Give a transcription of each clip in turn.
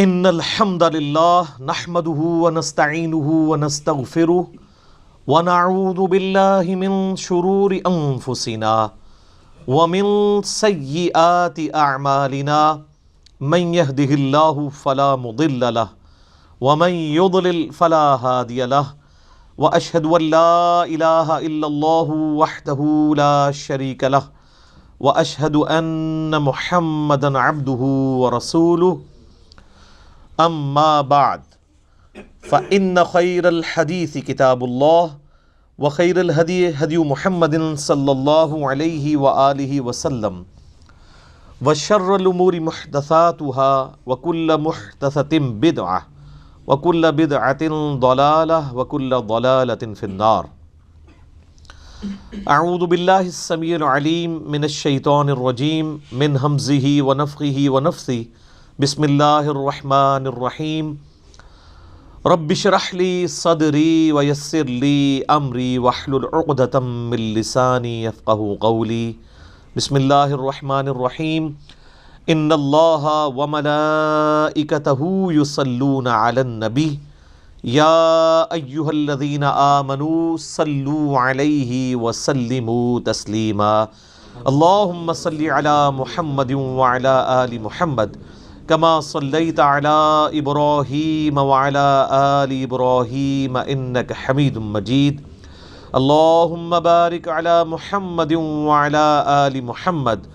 ان الحمد للہ نحمده ونستعینه ونستغفره ونعوذ باللہ من شرور انفسنا ومن سیئات اعمالنا من يهده اللہ فلا مضل له ومن يضلل فلا هادی له واشهد ان لا الہ الا اللہ وحدہ لا شریک له واشهد ان محمدا عبدہ ورسولہ اما بعد فإن خير الحديث كتاب الله وخير الهدي هدي محمد صلى الله عليه وآله وسلم وشر الأمور محدثاتها وكل محدثة بدعة وكل بدعة ضلالة وكل ضلالة في النار. اعوذ بالله السميع العليم من الشيطان الرجيم من همزه ونفخه ونفثه. بسم اللہ الرحمن الرحیم. رب اشرح لی صدری ویسر لی امری واحلل عقدۃ من لسانی یفقہوا قولی. بسم اللہ الرحمن الرحیم. ان اللہ وملائکتہ یصلون علی النبی یا ایہا الذین آمنوا صلوا علیہ وسلموا تسلیما. اللہم صل علی محمد وعلی آل محمد کما صلیت علی ابراہیم وعلی آل ابراہیم انک حمید مجید. اللہم بارک علی محمد وعلی آل محمد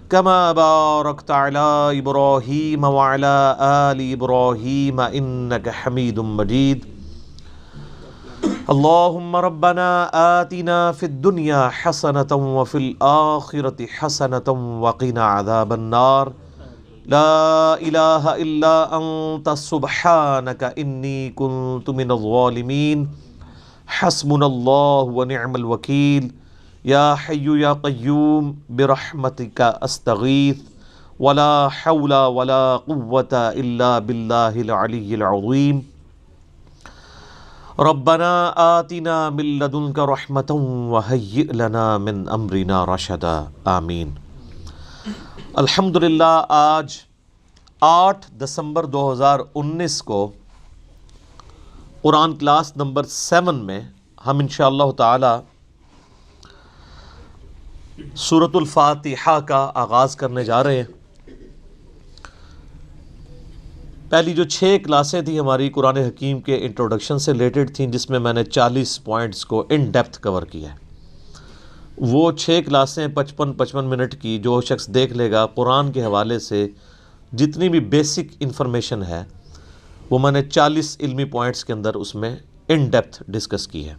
کما بارکت علی ابراہیم وعلی آل ابراہیم انک حمید مجید. اللہم ربنا آتنا فی الدنیا حسنۃ وفی الآخرۃ حسنۃ وقنا عذاب النار. لا الہ الا انت سبحانک انی کنت من الظالمین. حسبنا اللہ ونعم الوکیل. یا حی یا قیوم برحمتک استغیث ولا حول ولا قوة الا باللہ العلی العظیم. ربنا آتنا من لدنک رحمۃ وہیئ لنا من امرنا رشدا. آمین. الحمدللہ آج 8 دسمبر 2019 کو قرآن کلاس نمبر 7 میں ہم انشاءاللہ تعالی سورۃ الفاتحہ کا آغاز کرنے جا رہے ہیں. پہلی جو 6 کلاسیں تھیں ہماری قرآن حکیم کے انٹروڈکشن سے ریلیٹڈ تھیں، جس میں نے 40 پوائنٹس کو ان ڈیپتھ کور کیا ہے. وہ 6 کلاسیں 55 منٹ کی جو شخص دیکھ لے گا، قرآن کے حوالے سے جتنی بھی بیسک انفارمیشن ہے وہ میں نے 40 علمی پوائنٹس کے اندر اس میں ان ڈیپتھ ڈسکس کی ہے.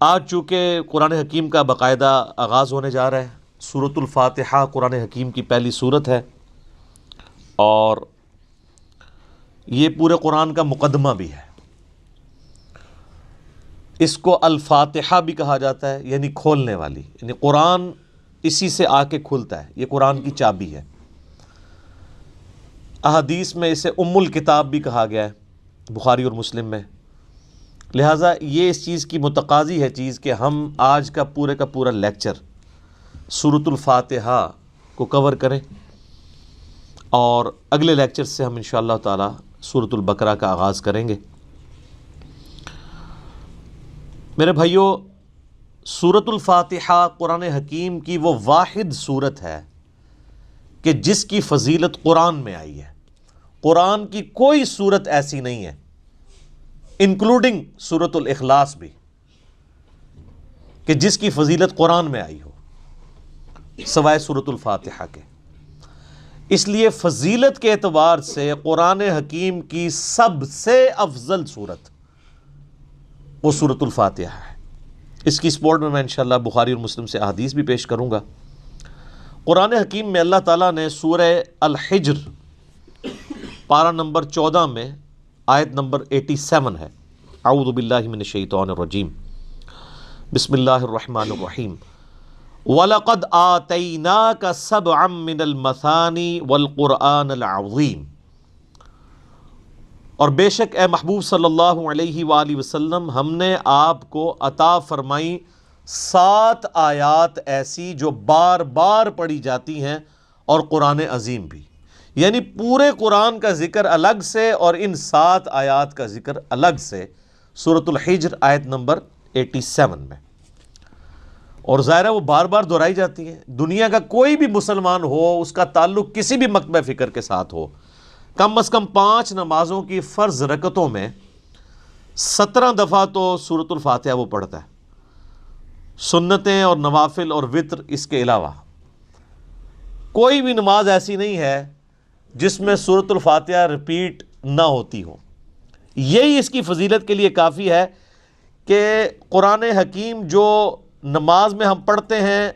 آج چونکہ قرآن حکیم کا باقاعدہ آغاز ہونے جا رہا ہے، سورۃ الفاتحہ قرآن حکیم کی پہلی سورت ہے اور یہ پورے قرآن کا مقدمہ بھی ہے. اس کو الفاتحہ بھی کہا جاتا ہے، یعنی کھولنے والی، یعنی قرآن اسی سے آ کے کھلتا ہے، یہ قرآن کی چابی ہے. احادیث میں اسے ام الکتاب بھی کہا گیا ہے، بخاری اور مسلم میں. لہٰذا یہ اس چیز کی متقاضی ہے چیز کہ ہم آج کا پورا لیکچر سورۃ الفاتحہ کو کور کریں اور اگلے لیکچر سے ہم انشاءاللہ تعالی سورۃ البقرہ کا آغاز کریں گے. میرے بھائیو، سورۃ الفاتحہ قرآن حکیم کی وہ واحد سورت ہے کہ جس کی فضیلت قرآن میں آئی ہے. قرآن کی کوئی سورت ایسی نہیں ہے، انکلوڈنگ سورۃ الاخلاص بھی، کہ جس کی فضیلت قرآن میں آئی ہو سوائے سورۃ الفاتحہ کے. اس لیے فضیلت کے اعتبار سے قرآن حکیم کی سب سے افضل سورت وہ سورۃ الفاتحہ ہے. اس کی سپورٹ میں انشاءاللہ بخاری اور مسلم سے احادیث بھی پیش کروں گا. قرآن حکیم میں اللہ تعالیٰ نے سورہ الحجر پارہ نمبر 14 میں آیت نمبر 87 ہے. اعوذ باللہ من الشیطان الرجیم. بسم اللہ الرحمن الرحیم. وَلَقَدْ آتَيْنَاكَ سَبْعًا مِّنَ الْمَثَانِي وَالْقُرْآنَ الْعَظِيمِ. اور بے شک اے محبوب صلی اللہ علیہ وآلہ وسلم ہم نے آپ کو عطا فرمائی 7 آیات ایسی جو بار بار پڑھی جاتی ہیں اور قرآن عظیم بھی، یعنی پورے قرآن کا ذکر الگ سے اور ان 7 آیات کا ذکر الگ سے سورۃ الحجر آیت نمبر 87 میں۔ اور ظاہر ہے وہ بار بار دہرائی جاتی ہیں۔ دنیا کا کوئی بھی مسلمان ہو، اس کا تعلق کسی بھی مکتبہ فکر کے ساتھ ہو، کم از کم 5 نمازوں کی فرض رکعتوں میں 17 دفعہ تو سورۃ الفاتحہ وہ پڑھتا ہے، سنتیں اور نوافل اور وتر اس کے علاوہ۔ کوئی بھی نماز ایسی نہیں ہے جس میں سورۃ الفاتحہ ریپیٹ نہ ہوتی ہو۔ یہی اس کی فضیلت کے لیے کافی ہے کہ قرآن حکیم جو نماز میں ہم پڑھتے ہیں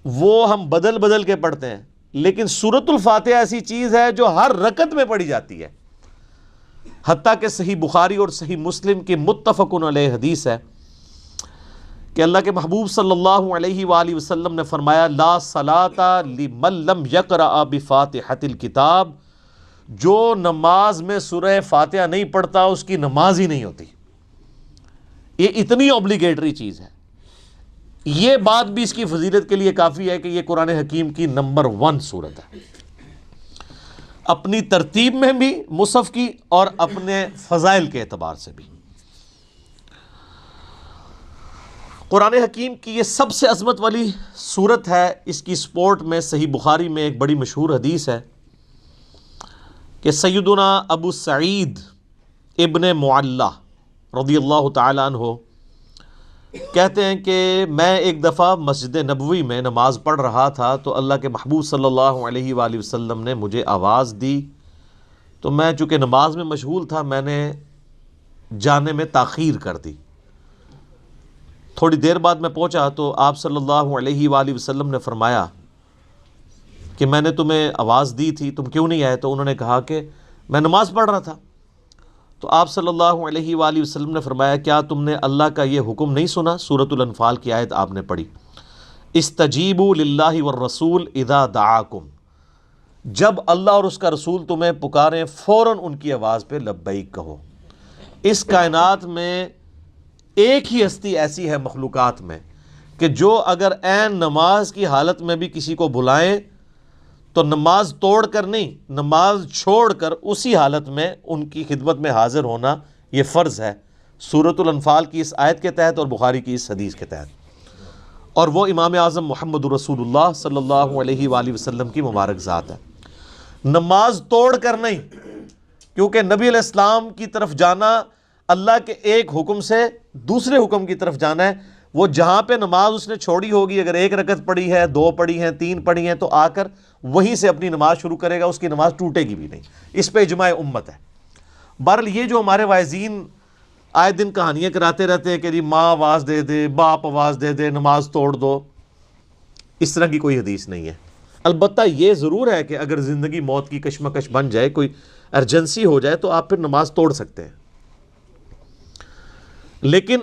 وہ ہم بدل بدل کے پڑھتے ہیں، لیکن سورۃ الفاتحہ ایسی چیز ہے جو ہر رکعت میں پڑھی جاتی ہے۔ حتیٰ کہ صحیح بخاری اور صحیح مسلم کی متفق علیہ حدیث ہے کہ اللہ کے محبوب صلی اللہ علیہ وآلہ وسلم نے فرمایا، لا صلاۃ لمن لم یقرأ بفاتحۃ الکتاب، جو نماز میں سورہ فاتحہ نہیں پڑھتا اس کی نماز ہی نہیں ہوتی۔ یہ اتنی اوبلیگیٹری چیز ہے۔ یہ بات بھی اس کی فضیلت کے لیے کافی ہے کہ یہ قرآن حکیم کی نمبر 1 سورت ہے، اپنی ترتیب میں بھی مصحف کی اور اپنے فضائل کے اعتبار سے بھی۔ قرآن حکیم کی یہ سب سے عظمت والی سورت ہے۔ اس کی سپورٹ میں صحیح بخاری میں ایک بڑی مشہور حدیث ہے کہ سیدنا ابو سعید ابن معلہ رضی اللہ تعالی عنہ کہتے ہیں کہ میں ایک دفعہ مسجد نبوی میں نماز پڑھ رہا تھا تو اللہ کے محبوب صلی اللہ علیہ وآلہ وسلم نے مجھے آواز دی، تو میں چونکہ نماز میں مشغول تھا میں نے جانے میں تاخیر کر دی۔ تھوڑی دیر بعد میں پہنچا تو آپ صلی اللہ علیہ وآلہ وسلم نے فرمایا کہ میں نے تمہیں آواز دی تھی، تم کیوں نہیں آئے؟ تو انہوں نے کہا کہ میں نماز پڑھ رہا تھا۔ تو آپ صلی اللہ علیہ وآلہ وسلم نے فرمایا، کیا تم نے اللہ کا یہ حکم نہیں سنا؟ سورۃ الانفال کی آیت آپ نے پڑھی، استجیبوا للہ والرسول اذا دعاکم، جب اللہ اور اس کا رسول تمہیں پکاریں فوراً ان کی آواز پہ لبیک کہو۔ اس کائنات میں ایک ہی ہستی ایسی ہے مخلوقات میں کہ جو اگر عین نماز کی حالت میں بھی کسی کو بلائیں تو نماز توڑ کر نہیں، نماز چھوڑ کر اسی حالت میں ان کی خدمت میں حاضر ہونا یہ فرض ہے، سورۃ الانفال کی اس آیت کے تحت اور بخاری کی اس حدیث کے تحت۔ اور وہ امام اعظم محمد رسول اللہ صلی اللہ علیہ وآلہ وسلم کی مبارک ذات ہے۔ نماز توڑ کر نہیں، کیونکہ نبی علیہ السلام کی طرف جانا اللہ کے ایک حکم سے دوسرے حکم کی طرف جانا ہے۔ وہ جہاں پہ نماز اس نے چھوڑی ہوگی، اگر 1 رکعت پڑھی ہے، 2 پڑھی ہیں، 3 پڑھی ہیں، تو آ کر وہیں سے اپنی نماز شروع کرے گا، اس کی نماز ٹوٹے گی بھی نہیں۔ اس پہ اجماع امت ہے۔ بہرحال یہ جو ہمارے واعظین آئے دن کہانیاں کراتے رہتے ہیں کہ جی ماں آواز دے دے، باپ آواز دے دے، نماز توڑ دو، اس طرح کی کوئی حدیث نہیں ہے۔ البتہ یہ ضرور ہے کہ اگر زندگی موت کی کشمکش بن جائے، کوئی ایمرجنسی ہو جائے، تو آپ پھر نماز توڑ سکتے ہیں۔ لیکن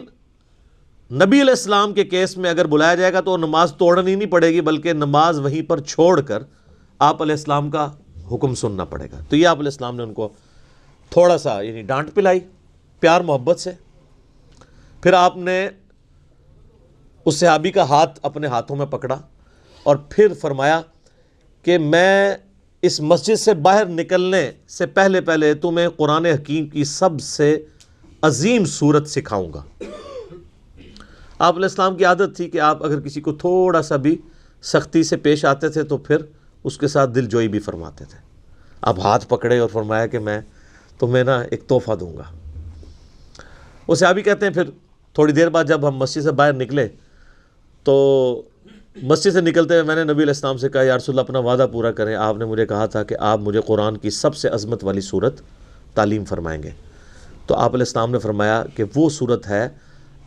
نبی علیہ السلام کے کیس میں اگر بلایا جائے گا تو نماز توڑنی نہیں پڑے گی، بلکہ نماز وہیں پر چھوڑ کر آپ علیہ السلام کا حکم سننا پڑے گا۔ تو یہ آپ علیہ السلام نے ان کو تھوڑا سا یعنی ڈانٹ پلائی پیار محبت سے۔ پھر آپ نے اس صحابی کا ہاتھ اپنے ہاتھوں میں پکڑا اور پھر فرمایا کہ میں اس مسجد سے باہر نکلنے سے پہلے پہلے تمہیں قرآن حکیم کی سب سے عظیم صورت سکھاؤں گا۔ آپ علیہ السلام کی عادت تھی کہ آپ اگر کسی کو تھوڑا سا بھی سختی سے پیش آتے تھے تو پھر اس کے ساتھ دل جوئی بھی فرماتے تھے۔ آپ ہاتھ پکڑے اور فرمایا کہ میں تمہیں ایک تحفہ دوں گا۔ وہ صحابی کہتے ہیں پھر تھوڑی دیر بعد جب ہم مسجد سے باہر نکلے تو مسجد سے نکلتے ہوئے میں نے نبی علیہ السلام سے کہا، یا رسول اللہ اپنا وعدہ پورا کریں، آپ نے مجھے کہا تھا کہ آپ مجھے قرآن کی سب سے عظمت والی صورت تعلیم فرمائیں گے۔ تو آپ علیہ السلام نے فرمایا کہ وہ صورت ہے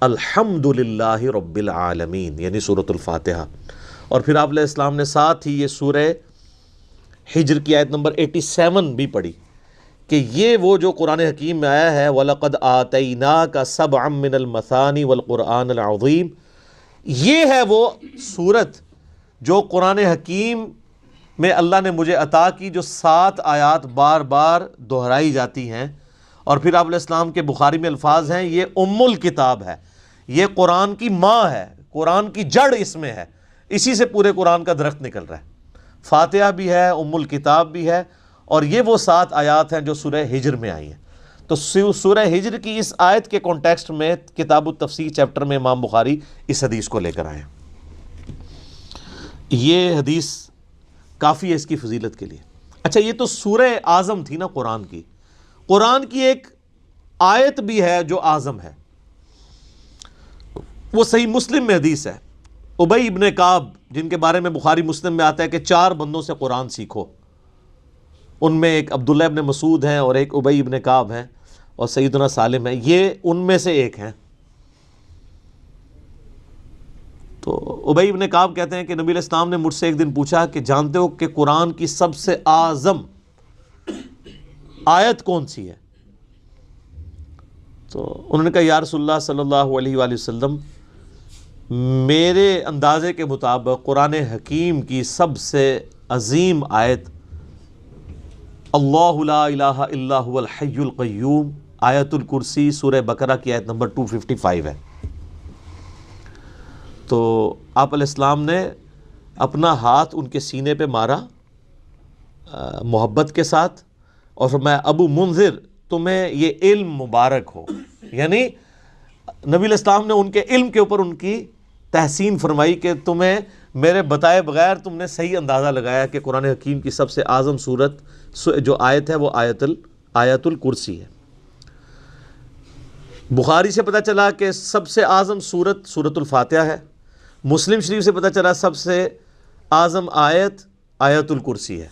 الحمدللہ رب العالمین، یعنی سورۃ الفاتحہ۔ اور پھر آپ علیہ السلام نے ساتھ ہی یہ سورہ حجر کی آیت نمبر 87 بھی پڑھی کہ یہ وہ جو قرآن حکیم میں آیا ہے وَلَقَدْ آتَيْنَاكَ سَبْعًا مِّنَ الْمَثَانِ وَالْقُرْآنَ الْعَظِيمِ، یہ ہے وہ صورت جو قرآن حکیم میں اللہ نے مجھے عطا کی، جو 7 آیات بار بار دہرائی جاتی ہیں۔ اور پھر آپ علیہ السلام کے بخاری میں الفاظ ہیں، یہ ام الکتاب ہے، یہ قرآن کی ماں ہے، قرآن کی جڑ اس میں ہے، اسی سے پورے قرآن کا درخت نکل رہا ہے۔ فاتحہ بھی ہے، ام الکتاب بھی ہے، اور یہ وہ 7 آیات ہیں جو سورہ ہجر میں آئی ہیں۔ تو سورہ ہجر کی اس آیت کے کانٹیکسٹ میں کتاب التفسیر چیپٹر میں امام بخاری اس حدیث کو لے کر آئے ہیں۔ یہ حدیث کافی ہے اس کی فضیلت کے لیے۔ اچھا، یہ تو سورہ اعظم تھی نا قرآن کی۔ قرآن کی ایک آیت بھی ہے جو اعظم ہے، وہ صحیح مسلم میں حدیث ہے۔ ابی ابن کعب، جن کے بارے میں بخاری مسلم میں آتا ہے کہ 4 بندوں سے قرآن سیکھو، ان میں ایک عبداللہ ابن مسعود ہیں، اور ایک ابی ابن کعب ہیں، اور سیدنا سالم ہیں، یہ ان میں سے ایک ہیں۔ تو ابی ابن کعب کہتے ہیں کہ نبی علیہ السلام نے مجھ سے ایک دن پوچھا کہ جانتے ہو کہ قرآن کی سب سے اعظم آیت کون سی ہے؟ تو انہوں نے کہا یا رسول اللہ صلی اللہ علیہ وآلہ وسلم، میرے اندازے کے مطابق قرآن حکیم کی سب سے عظیم آیت اللہ لا الہ الا هو الحی القیوم، آیت الکرسی، سورہ بقرہ کی آیت نمبر 255 ہے۔ تو آپ علیہ السلام نے اپنا ہاتھ ان کے سینے پہ مارا محبت کے ساتھ، اور فرمایا ابو منذر، تمہیں یہ علم مبارک ہو۔ یعنی نبی علیہ السلام نے ان کے علم کے اوپر ان کی تحسین فرمائی کہ تمہیں میرے بتائے بغیر تم نے صحیح اندازہ لگایا کہ قرآن حکیم کی سب سے اعظم صورت جو آیت ہے وہ آیت الکرسی ہے۔ بخاری سے پتہ چلا کہ سب سے اعظم صورت سورۃ الفاتحہ ہے، مسلم شریف سے پتہ چلا سب سے اعظم آیت الکرسی ہے۔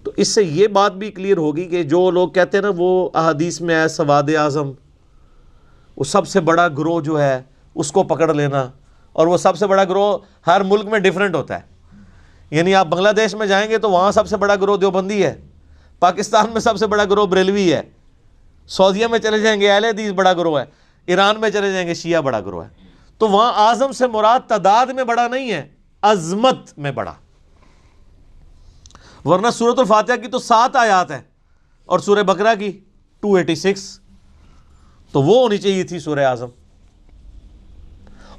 تو اس سے یہ بات بھی کلیئر ہوگی کہ جو لوگ کہتے ہیں نا وہ احادیث میں ہے سواد اعظم، وہ سب سے بڑا گروہ جو ہے اس کو پکڑ لینا، اور وہ سب سے بڑا گروہ ہر ملک میں ڈیفرنٹ ہوتا ہے۔ یعنی آپ بنگلہ دیش میں جائیں گے تو وہاں سب سے بڑا گروہ دیوبندی ہے، پاکستان میں سب سے بڑا گروہ بریلوی ہے، سعودیہ میں چلے جائیں گے اہل حدیث بڑا گروہ ہے، ایران میں چلے جائیں گے شیعہ بڑا گروہ ہے۔ تو وہاں اعظم سے مراد تعداد میں بڑا نہیں ہے، عظمت میں بڑا۔ ورنہ سورۃ الفاتحہ کی تو 7 آیات ہیں، اور سورہ بقرہ کی 286، تو وہ ہونی چاہیے تھی سورہ اعظم۔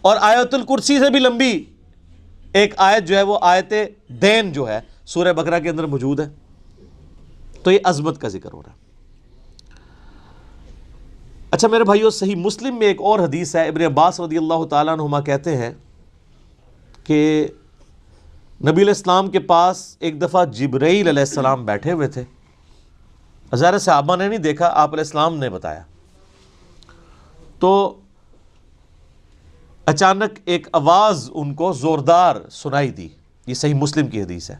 اور آیت الکرسی سے بھی لمبی ایک آیت جو ہے وہ آیت دین جو ہے سورہ بقرہ کے اندر موجود ہے۔ تو یہ عظمت کا ذکر ہو رہا ہے۔ اچھا میرے بھائیو، صحیح مسلم میں ایک اور حدیث ہے، ابن عباس رضی اللہ تعالیٰ عنہما کہتے ہیں کہ نبی علیہ السلام کے پاس ایک دفعہ جبرائیل علیہ السلام بیٹھے ہوئے تھے۔ ظاہر صحابہ نے نہیں دیکھا، آپ علیہ السلام نے بتایا۔ تو اچانک ایک آواز ان کو زوردار سنائی دی، یہ صحیح مسلم کی حدیث ہے۔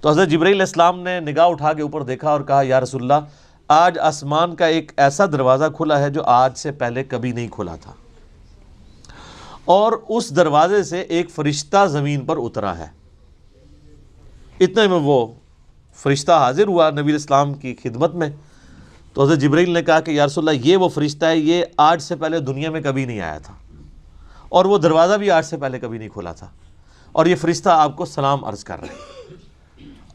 تو حضرت جبرائیل علیہ السلام نے نگاہ اٹھا کے اوپر دیکھا اور کہا یا رسول اللہ، آج آسمان کا ایک ایسا دروازہ کھلا ہے جو آج سے پہلے کبھی نہیں کھلا تھا، اور اس دروازے سے ایک فرشتہ زمین پر اترا ہے۔ اتنے میں وہ فرشتہ حاضر ہوا نبی علیہ السلام کی خدمت میں۔ تو حضرت جبرائیل نے کہا کہ یا رسول اللہ، یہ وہ فرشتہ ہے، یہ آج سے پہلے دنیا میں کبھی نہیں آیا تھا، اور وہ دروازہ بھی آج سے پہلے کبھی نہیں کھلا تھا، اور یہ فرشتہ آپ کو سلام عرض کر رہا ہے،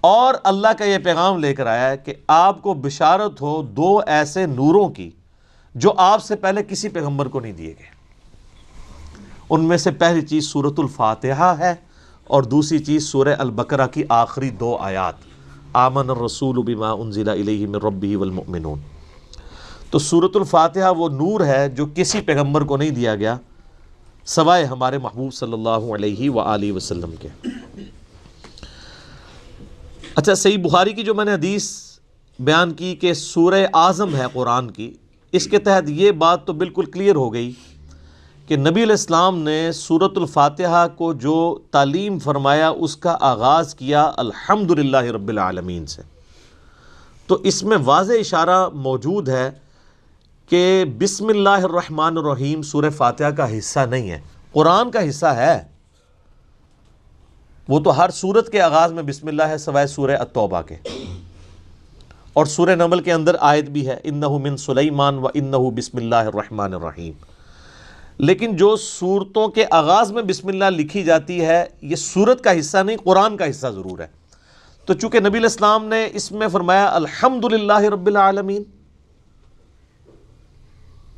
اور اللہ کا یہ پیغام لے کر آیا ہے کہ آپ کو بشارت ہو 2 ایسے نوروں کی جو آپ سے پہلے کسی پیغمبر کو نہیں دیے گئے۔ ان میں سے پہلی چیز سورۃ الفاتحہ ہے، اور دوسری چیز سورہ البقرہ کی آخری 2 آیات، آمن الرسول بما انزل الیہ من ربہ والمؤمنون۔ تو سورۃ الفاتحہ وہ نور ہے جو کسی پیغمبر کو نہیں دیا گیا سوائے ہمارے محبوب صلی اللہ علیہ وآلہ وسلم کے۔ اچھا، صحیح بخاری کی جو میں نے حدیث بیان کی کہ سورہ اعظم ہے قرآن کی، اس کے تحت یہ بات تو بالکل کلیئر ہو گئی کہ نبی علیہ السلام نے سورۃ الفاتحہ کو جو تعلیم فرمایا اس کا آغاز کیا الحمدللہ رب العالمین سے۔ تو اس میں واضح اشارہ موجود ہے کہ بسم اللہ الرحمن الرحیم سورہ فاتحہ کا حصہ نہیں ہے، قرآن کا حصہ ہے۔ وہ تو ہر سورت کے آغاز میں بسم اللہ ہے سوائے سورہ التوبہ کے، اور سورہ نمل کے اندر آیت بھی ہے انہ من سلیمان و انہ بسم اللہ الرحمن الرحیم۔ لیکن جو سورتوں کے آغاز میں بسم اللہ لکھی جاتی ہے یہ سورت کا حصہ نہیں، قرآن کا حصہ ضرور ہے۔ تو چونکہ نبی علیہ السلام نے اس میں فرمایا الحمدللہ رب العالمین،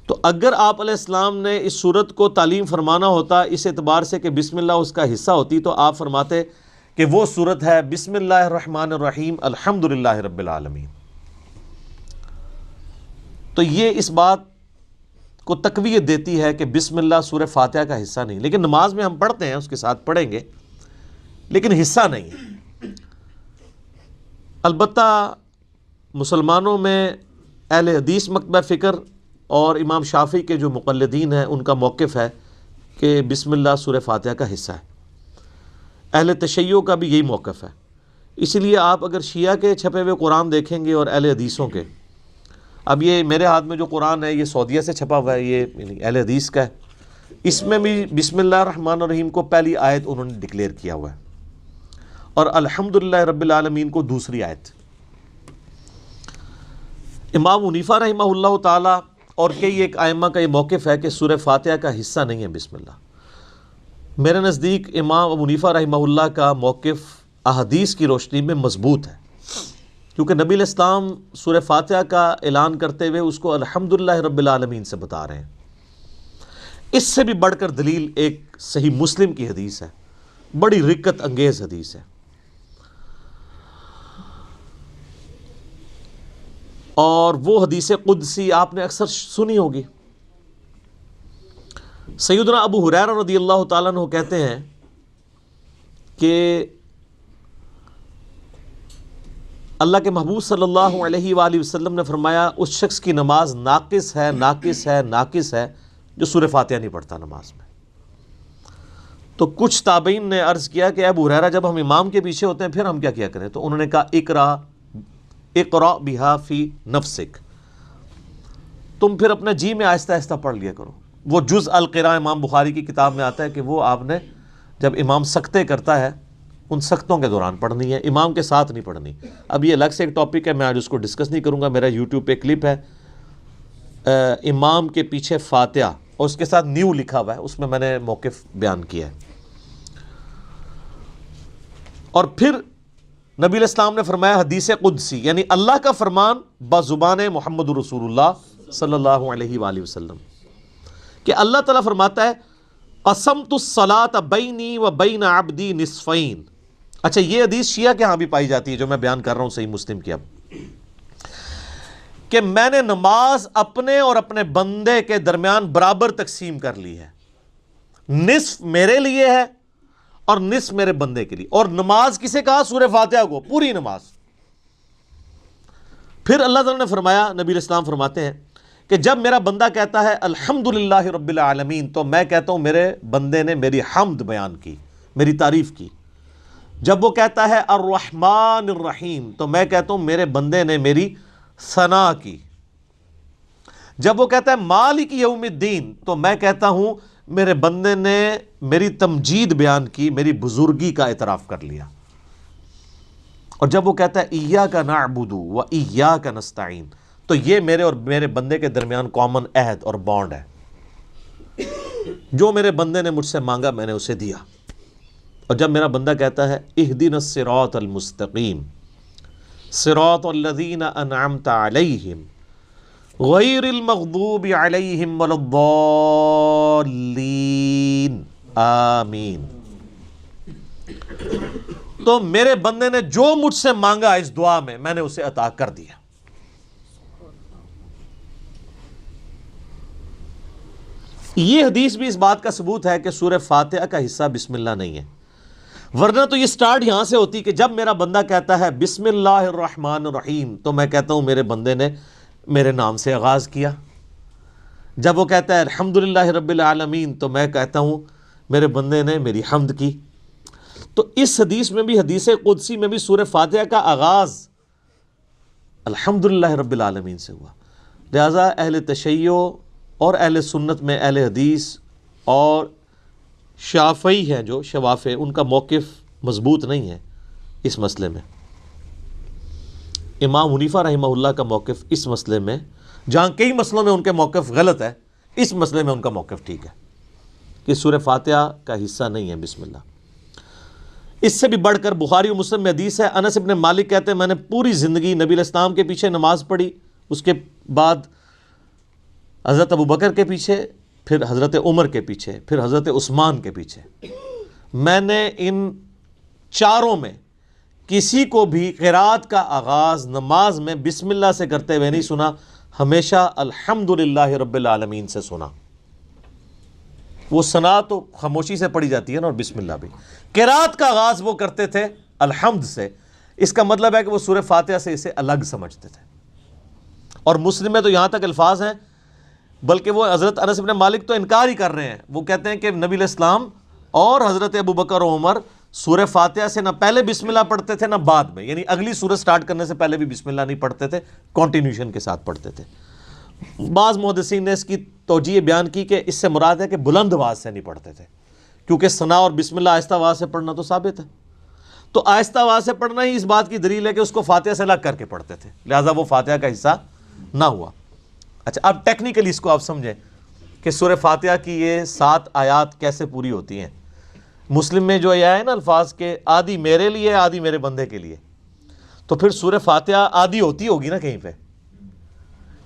تو اگر آپ علیہ السلام نے اس سورت کو تعلیم فرمانا ہوتا اس اعتبار سے کہ بسم اللہ اس کا حصہ ہوتی، تو آپ فرماتے کہ وہ صورت ہے بسم اللہ الرحمن الرحیم الحمدللہ رب العالمین. تو یہ اس بات کو تقویت دیتی ہے کہ بسم اللہ سورہ فاتحہ کا حصہ نہیں. لیکن نماز میں ہم پڑھتے ہیں، اس کے ساتھ پڑھیں گے، لیکن حصہ نہیں ہے. البتہ مسلمانوں میں اہل حدیث مکتبہ فکر اور امام شافعی کے جو مقلدین ہیں ان کا موقف ہے کہ بسم اللہ سورہ فاتحہ کا حصہ ہے. اہل تشیع کا بھی یہی موقف ہے. اسی لیے آپ اگر شیعہ کے چھپے ہوئے قرآن دیکھیں گے اور اہل حدیثوں کے، اب یہ میرے ہاتھ میں جو قرآن ہے یہ سعودیہ سے چھپا ہوا ہے، یہ اہل حدیث کا ہے. اس میں بھی بسم اللہ الرحمن الرحیم کو پہلی آیت انہوں نے ڈکلیئر کیا ہوا ہے، اور الحمدللہ رب العالمین کو دوسری آیت. امام حنیفہ رحمہ اللہ تعالی اور کئی ایک ائمہ کا یہ موقف ہے کہ سورہ فاتحہ کا حصہ نہیں ہے بسم اللہ. میرے نزدیک امام ابو حنیفہ رحمہ اللہ کا موقف احادیث کی روشنی میں مضبوط ہے، کیونکہ نبی علیہ السلام سورہ فاتحہ کا اعلان کرتے ہوئے اس کو الحمدللہ رب العالمین سے بتا رہے ہیں. اس سے بھی بڑھ کر دلیل ایک صحیح مسلم کی حدیث ہے، بڑی رکت انگیز حدیث ہے، اور وہ حدیث قدسی آپ نے اکثر سنی ہوگی. سیدنا ابو ہریرہ رضی اللہ تعالیٰ عنہ کہتے ہیں کہ اللہ کے محبوب صلی اللہ علیہ وآلہ وسلم نے فرمایا اس شخص کی نماز ناقص ہے، ناقص ہے، ناقص ہے جو سورہ فاتحہ نہیں پڑھتا نماز میں. تو کچھ تابعین نے عرض کیا کہ ابو ہریرہ جب ہم امام کے پیچھے ہوتے ہیں پھر ہم کیا کریں؟ تو انہوں نے کہا اقرأ بہا فی نفسک، تم پھر اپنے جی میں آہستہ آہستہ پڑھ لیا کرو. وہ جز القراء امام بخاری کی کتاب میں آتا ہے کہ وہ آپ نے جب امام سکتے کرتا ہے ان سختوں کے دوران پڑھنی ہے، امام کے ساتھ نہیں پڑھنی. اب یہ الگ سے ایک ٹاپک ہے، میں آج اس کو ڈسکس نہیں کروں گا. میرا یوٹیوب پہ کلپ ہے امام کے پیچھے فاتحہ اور اس کے ساتھ نیو لکھا ہوا ہے، اس میں میں نے موقف بیان کیا ہے. اور پھر نبی علیہ السلام نے فرمایا حدیث قدسی، یعنی اللہ کا فرمان بزبان محمد رسول اللہ صلی اللہ علیہ وآلہ وسلم، کہ اللہ تعالیٰ فرماتا ہے قسمت الصلاۃ بینی و بین عبدی نصفین. اچھا، یہ حدیث شیعہ کے ہاں بھی پائی جاتی ہے جو میں بیان کر رہا ہوں صحیح مسلم کی، اب کہ میں نے نماز اپنے اور اپنے بندے کے درمیان برابر تقسیم کر لی ہے، نصف میرے لیے ہے اور نصف میرے بندے کے لیے. اور نماز کسے کہا؟ سورہ فاتحہ کو، پوری نماز. پھر اللہ تعالیٰ نے فرمایا، نبی علیہ السلام فرماتے ہیں کہ جب میرا بندہ کہتا ہے الحمدللہ رب العالمین تو میں کہتا ہوں میرے بندے نے میری حمد بیان کی، میری تعریف کی. جب وہ کہتا ہے الرحمن الرحیم تو میں کہتا ہوں میرے بندے نے میری ثنا کی. جب وہ کہتا ہے مالک یوم الدین تو میں کہتا ہوں میرے بندے نے میری تمجید بیان کی، میری بزرگی کا اعتراف کر لیا. اور جب وہ کہتا ہے ایاک نعبد و ایاک نستعین تو یہ میرے اور میرے بندے کے درمیان کامن عہد اور بانڈ ہے. جو میرے بندے نے مجھ سے مانگا میں نے اسے دیا. اور جب میرا بندہ کہتا ہے اہدنا الصراط المستقیم صراط الذین انعمت علیہم غیر المغضوب علیہم ولا الضالین آمین، تو میرے بندے نے جو مجھ سے مانگا اس دعا میں نے اسے عطا کر دیا. یہ حدیث بھی اس بات کا ثبوت ہے کہ سورہ فاتحہ کا حصہ بسم اللہ نہیں ہے، ورنہ تو یہ سٹارٹ یہاں سے ہوتی کہ جب میرا بندہ کہتا ہے بسم اللہ الرحمن الرحیم تو میں کہتا ہوں میرے بندے نے میرے نام سے آغاز کیا. جب وہ کہتا ہے الحمدللہ رب العالمین تو میں کہتا ہوں میرے بندے نے میری حمد کی. تو اس حدیث میں بھی، حدیث قدسی میں بھی سورہ فاتحہ کا آغاز الحمدللہ رب العالمین سے ہوا. لہذا اہل تشیع اور اہل سنت میں اہل حدیث اور شافعی ہیں جو شوافع، ان کا موقف مضبوط نہیں ہے اس مسئلے میں. امام حنیفہ رحمہ اللہ کا موقف اس مسئلے میں، جہاں کئی مسئلوں میں ان کے موقف غلط ہے، اس مسئلے میں ان کا موقف ٹھیک ہے کہ سورہ فاتحہ کا حصہ نہیں ہے بسم اللہ. اس سے بھی بڑھ کر بخاری و مسلم میں حدیث ہے، انس ابن مالک کہتے ہیں میں نے پوری زندگی نبی علیہ السلام کے پیچھے نماز پڑھی، اس کے بعد حضرت ابوبکر کے پیچھے، پھر حضرت عمر کے پیچھے، پھر حضرت عثمان کے پیچھے. میں نے ان چاروں میں کسی کو بھی قرات کا آغاز نماز میں بسم اللہ سے کرتے ہوئے نہیں سنا، ہمیشہ الحمدللہ رب العالمین سے سنا۔ وہ ثنا تو خاموشی سے پڑھی جاتی ہے نا، اور بسم اللہ بھی۔ قرات کا آغاز وہ کرتے تھے الحمد سے، اس کا مطلب ہے کہ وہ سورہ فاتحہ سے اسے الگ سمجھتے تھے۔ اور مسلم میں تو یہاں تک الفاظ ہیں، بلکہ وہ حضرت انس بن مالک تو انکار ہی کر رہے ہیں، وہ کہتے ہیں کہ نبی علیہ السلام اور حضرت ابوبکر و عمر سورہ فاتحہ سے نہ پہلے بسم اللہ پڑھتے تھے نہ بعد میں، یعنی اگلی سورہ سٹارٹ کرنے سے پہلے بھی بسم اللہ نہیں پڑھتے تھے، کنٹینیوشن کے ساتھ پڑھتے تھے۔ بعض محدثین نے اس کی توجیہ بیان کی کہ اس سے مراد ہے کہ بلند آواز سے نہیں پڑھتے تھے، کیونکہ ثنا اور بسم اللہ آہستہ آواز سے پڑھنا تو ثابت ہے، تو آہستہ آواز سے پڑھنا ہی اس بات کی دلیل ہے کہ اس کو فاتحہ سے الگ کر کے پڑھتے تھے، لہٰذا وہ فاتحہ کا حصہ نہ ہوا۔ اچھا، اب ٹیکنیکلی اس کو آپ سمجھیں کہ سورہ فاتحہ کی یہ 7 آیات کیسے پوری ہوتی ہیں۔ مسلم میں جو یہ ہے نا الفاظ کے آدھی میرے لیے آدھی میرے بندے کے لیے، تو پھر سورہ فاتحہ آدھی ہوتی ہوگی نا کہیں پہ،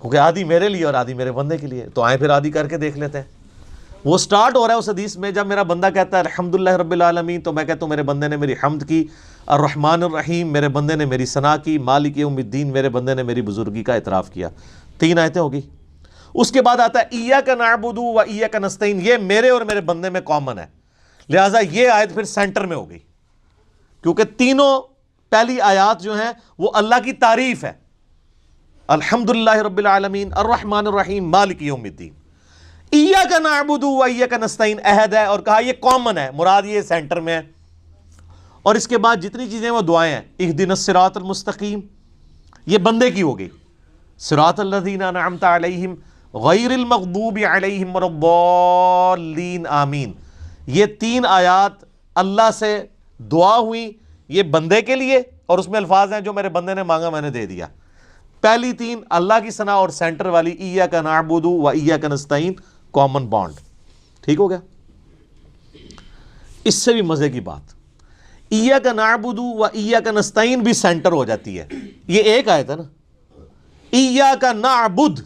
کیونکہ آدھی میرے لیے اور آدھی میرے بندے کے لیے، تو آئیں پھر آدھی کر کے دیکھ لیتے ہیں۔ وہ سٹارٹ ہو رہا ہے اس حدیث میں، جب میرا بندہ کہتا ہے الحمدللہ رب العالمین، تو میں کہتا ہوں میرے بندے نے میری حمد کی، الرحمن الرحیم میرے بندے نے میری ثنا کی، مالک یوم الدین میرے بندے نے میری بزرگی کا اعتراف کیا۔ 3 آیتیں ہوگی۔ اس کے بعد آتا ہے ایاک نعبد و ایاک نستعین، یہ میرے اور میرے بندے میں کامن ہے، لہٰذا یہ آیت پھر سینٹر میں ہوگی، کیونکہ تینوں پہلی آیات جو ہیں وہ اللہ کی تعریف ہے، الحمدللہ رب العالمین، الرحمن الرحیم، مالک یوم الدین۔ ایاک نعبد و ایاک نستعین عہد ہے، اور کہا یہ کامن ہے، مراد یہ سینٹر میں ہے۔ اور اس کے بعد جتنی چیزیں وہ دعائیں ہیں، اہدنا الصراط المستقیم، یہ بندے کی ہوگی، صراط الذین انعمت علیہم غیر المغضوب علیہم ولا الضالین آمین، یہ 3 آیات اللہ سے دعا ہوئی، یہ بندے کے لیے، اور اس میں الفاظ ہیں جو میرے بندے نے مانگا میں نے دے دیا۔ پہلی 3 اللہ کی ثنا، اور سینٹر والی ایاک نعبد و ایاک نستعین کامن بانڈ۔ ٹھیک ہو گیا؟ اس سے بھی مزے کی بات، ایاک نعبد و ایاک نستعین بھی سینٹر ہو جاتی ہے، یہ ایک آیت ہے نا، ایاک نعبد،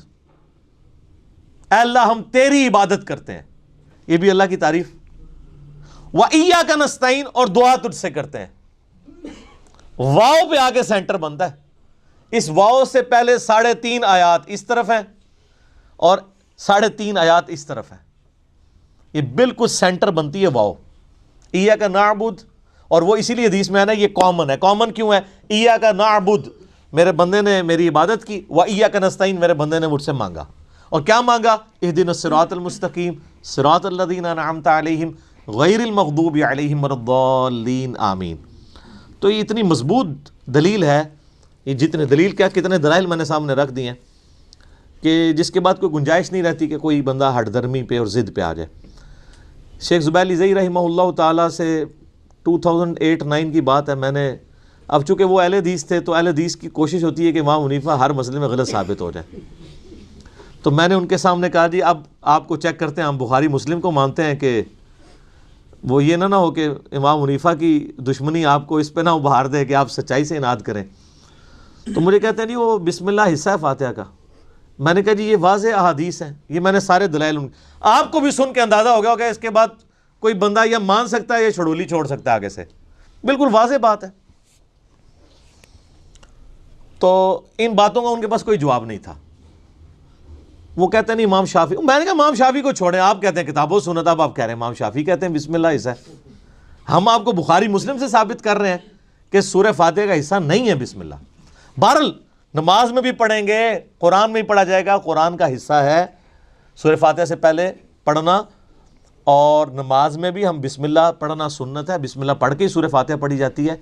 اے اللہ ہم تیری عبادت کرتے ہیں، یہ بھی اللہ کی تعریف، و ایاک نستعین، اور دعا تجھ سے کرتے ہیں، واو پہ آگے سینٹر بنتا ہے۔ اس واو سے پہلے 3.5 آیات اس طرف ہیں اور 3.5 آیات اس طرف ہیں، یہ بالکل سینٹر بنتی ہے واو، ایاک نعبد، اور وہ اسی لیے حدیث میں ہے نا یہ کامن ہے۔ کامن کیوں ہے؟ ایاک نعبد میرے بندے نے میری عبادت کی، و ایاک نستعین میرے بندے نے مجھ سے مانگا، اور کیا مانگا؟ اہدنا الصراط المستقیم صراط الذین انعمت علیہم غیر المغضوب علیہم ولا الضالین آمین۔ تو یہ اتنی مضبوط دلیل ہے، یہ جتنے دلیل کیا کتنے دلائل میں نے سامنے رکھ دیے ہیں کہ جس کے بعد کوئی گنجائش نہیں رہتی کہ کوئی بندہ ہٹ درمی پہ اور ضد پہ آ جائے۔ شیخ زبیر علی رحمہ اللہ تعالیٰ سے 2008-9 کی بات ہے، میں نے، اب چونکہ وہ اہل حدیث تھے تو اہل حدیث کی کوشش ہوتی ہے کہ امام حنیفہ ہر مسئلے میں غلط ثابت ہو جائے، تو میں نے ان کے سامنے کہا جی اب آپ کو چیک کرتے ہیں، ہم بخاری مسلم کو مانتے ہیں کہ وہ یہ نہ ہو کہ امام حنیفہ کی دشمنی آپ کو اس پہ نہ ابھار دے کہ آپ سچائی سے اناد کریں۔ تو مجھے کہتے ہیں جی وہ بسم اللہ حصہ ہے فاتحہ کا۔ میں نے کہا جی یہ واضح احادیث ہیں، یہ میں نے سارے دلائل آپ کو بھی سن کے اندازہ ہو گیا ہوگا، اس کے بعد کوئی بندہ یا مان سکتا ہے یا چھڑولی چھوڑ سکتا ہے آگے سے، بالکل واضح بات ہے۔ تو ان باتوں کا ان کے پاس کوئی جواب نہیں تھا۔ وہ کہتے ہیں نہیں امام شافعی، میں نے کہا امام شافعی کو چھوڑیں، آپ کہتے ہیں کتاب و سنت، اب آپ کہہ رہے ہیں امام شافعی کہتے ہیں بسم اللہ حصہ ہے۔ ہم آپ کو بخاری مسلم سے ثابت کر رہے ہیں کہ سورہ فاتحہ کا حصہ نہیں ہے بسم اللہ۔ بہرحال نماز میں بھی پڑھیں گے، قرآن میں بھی پڑھا جائے گا، قرآن کا حصہ ہے سورہ فاتحہ سے پہلے پڑھنا، اور نماز میں بھی ہم بسم اللہ پڑھنا سنت ہے، بسم اللہ پڑھ کے ہی سورہ فاتحہ پڑھی جاتی ہے۔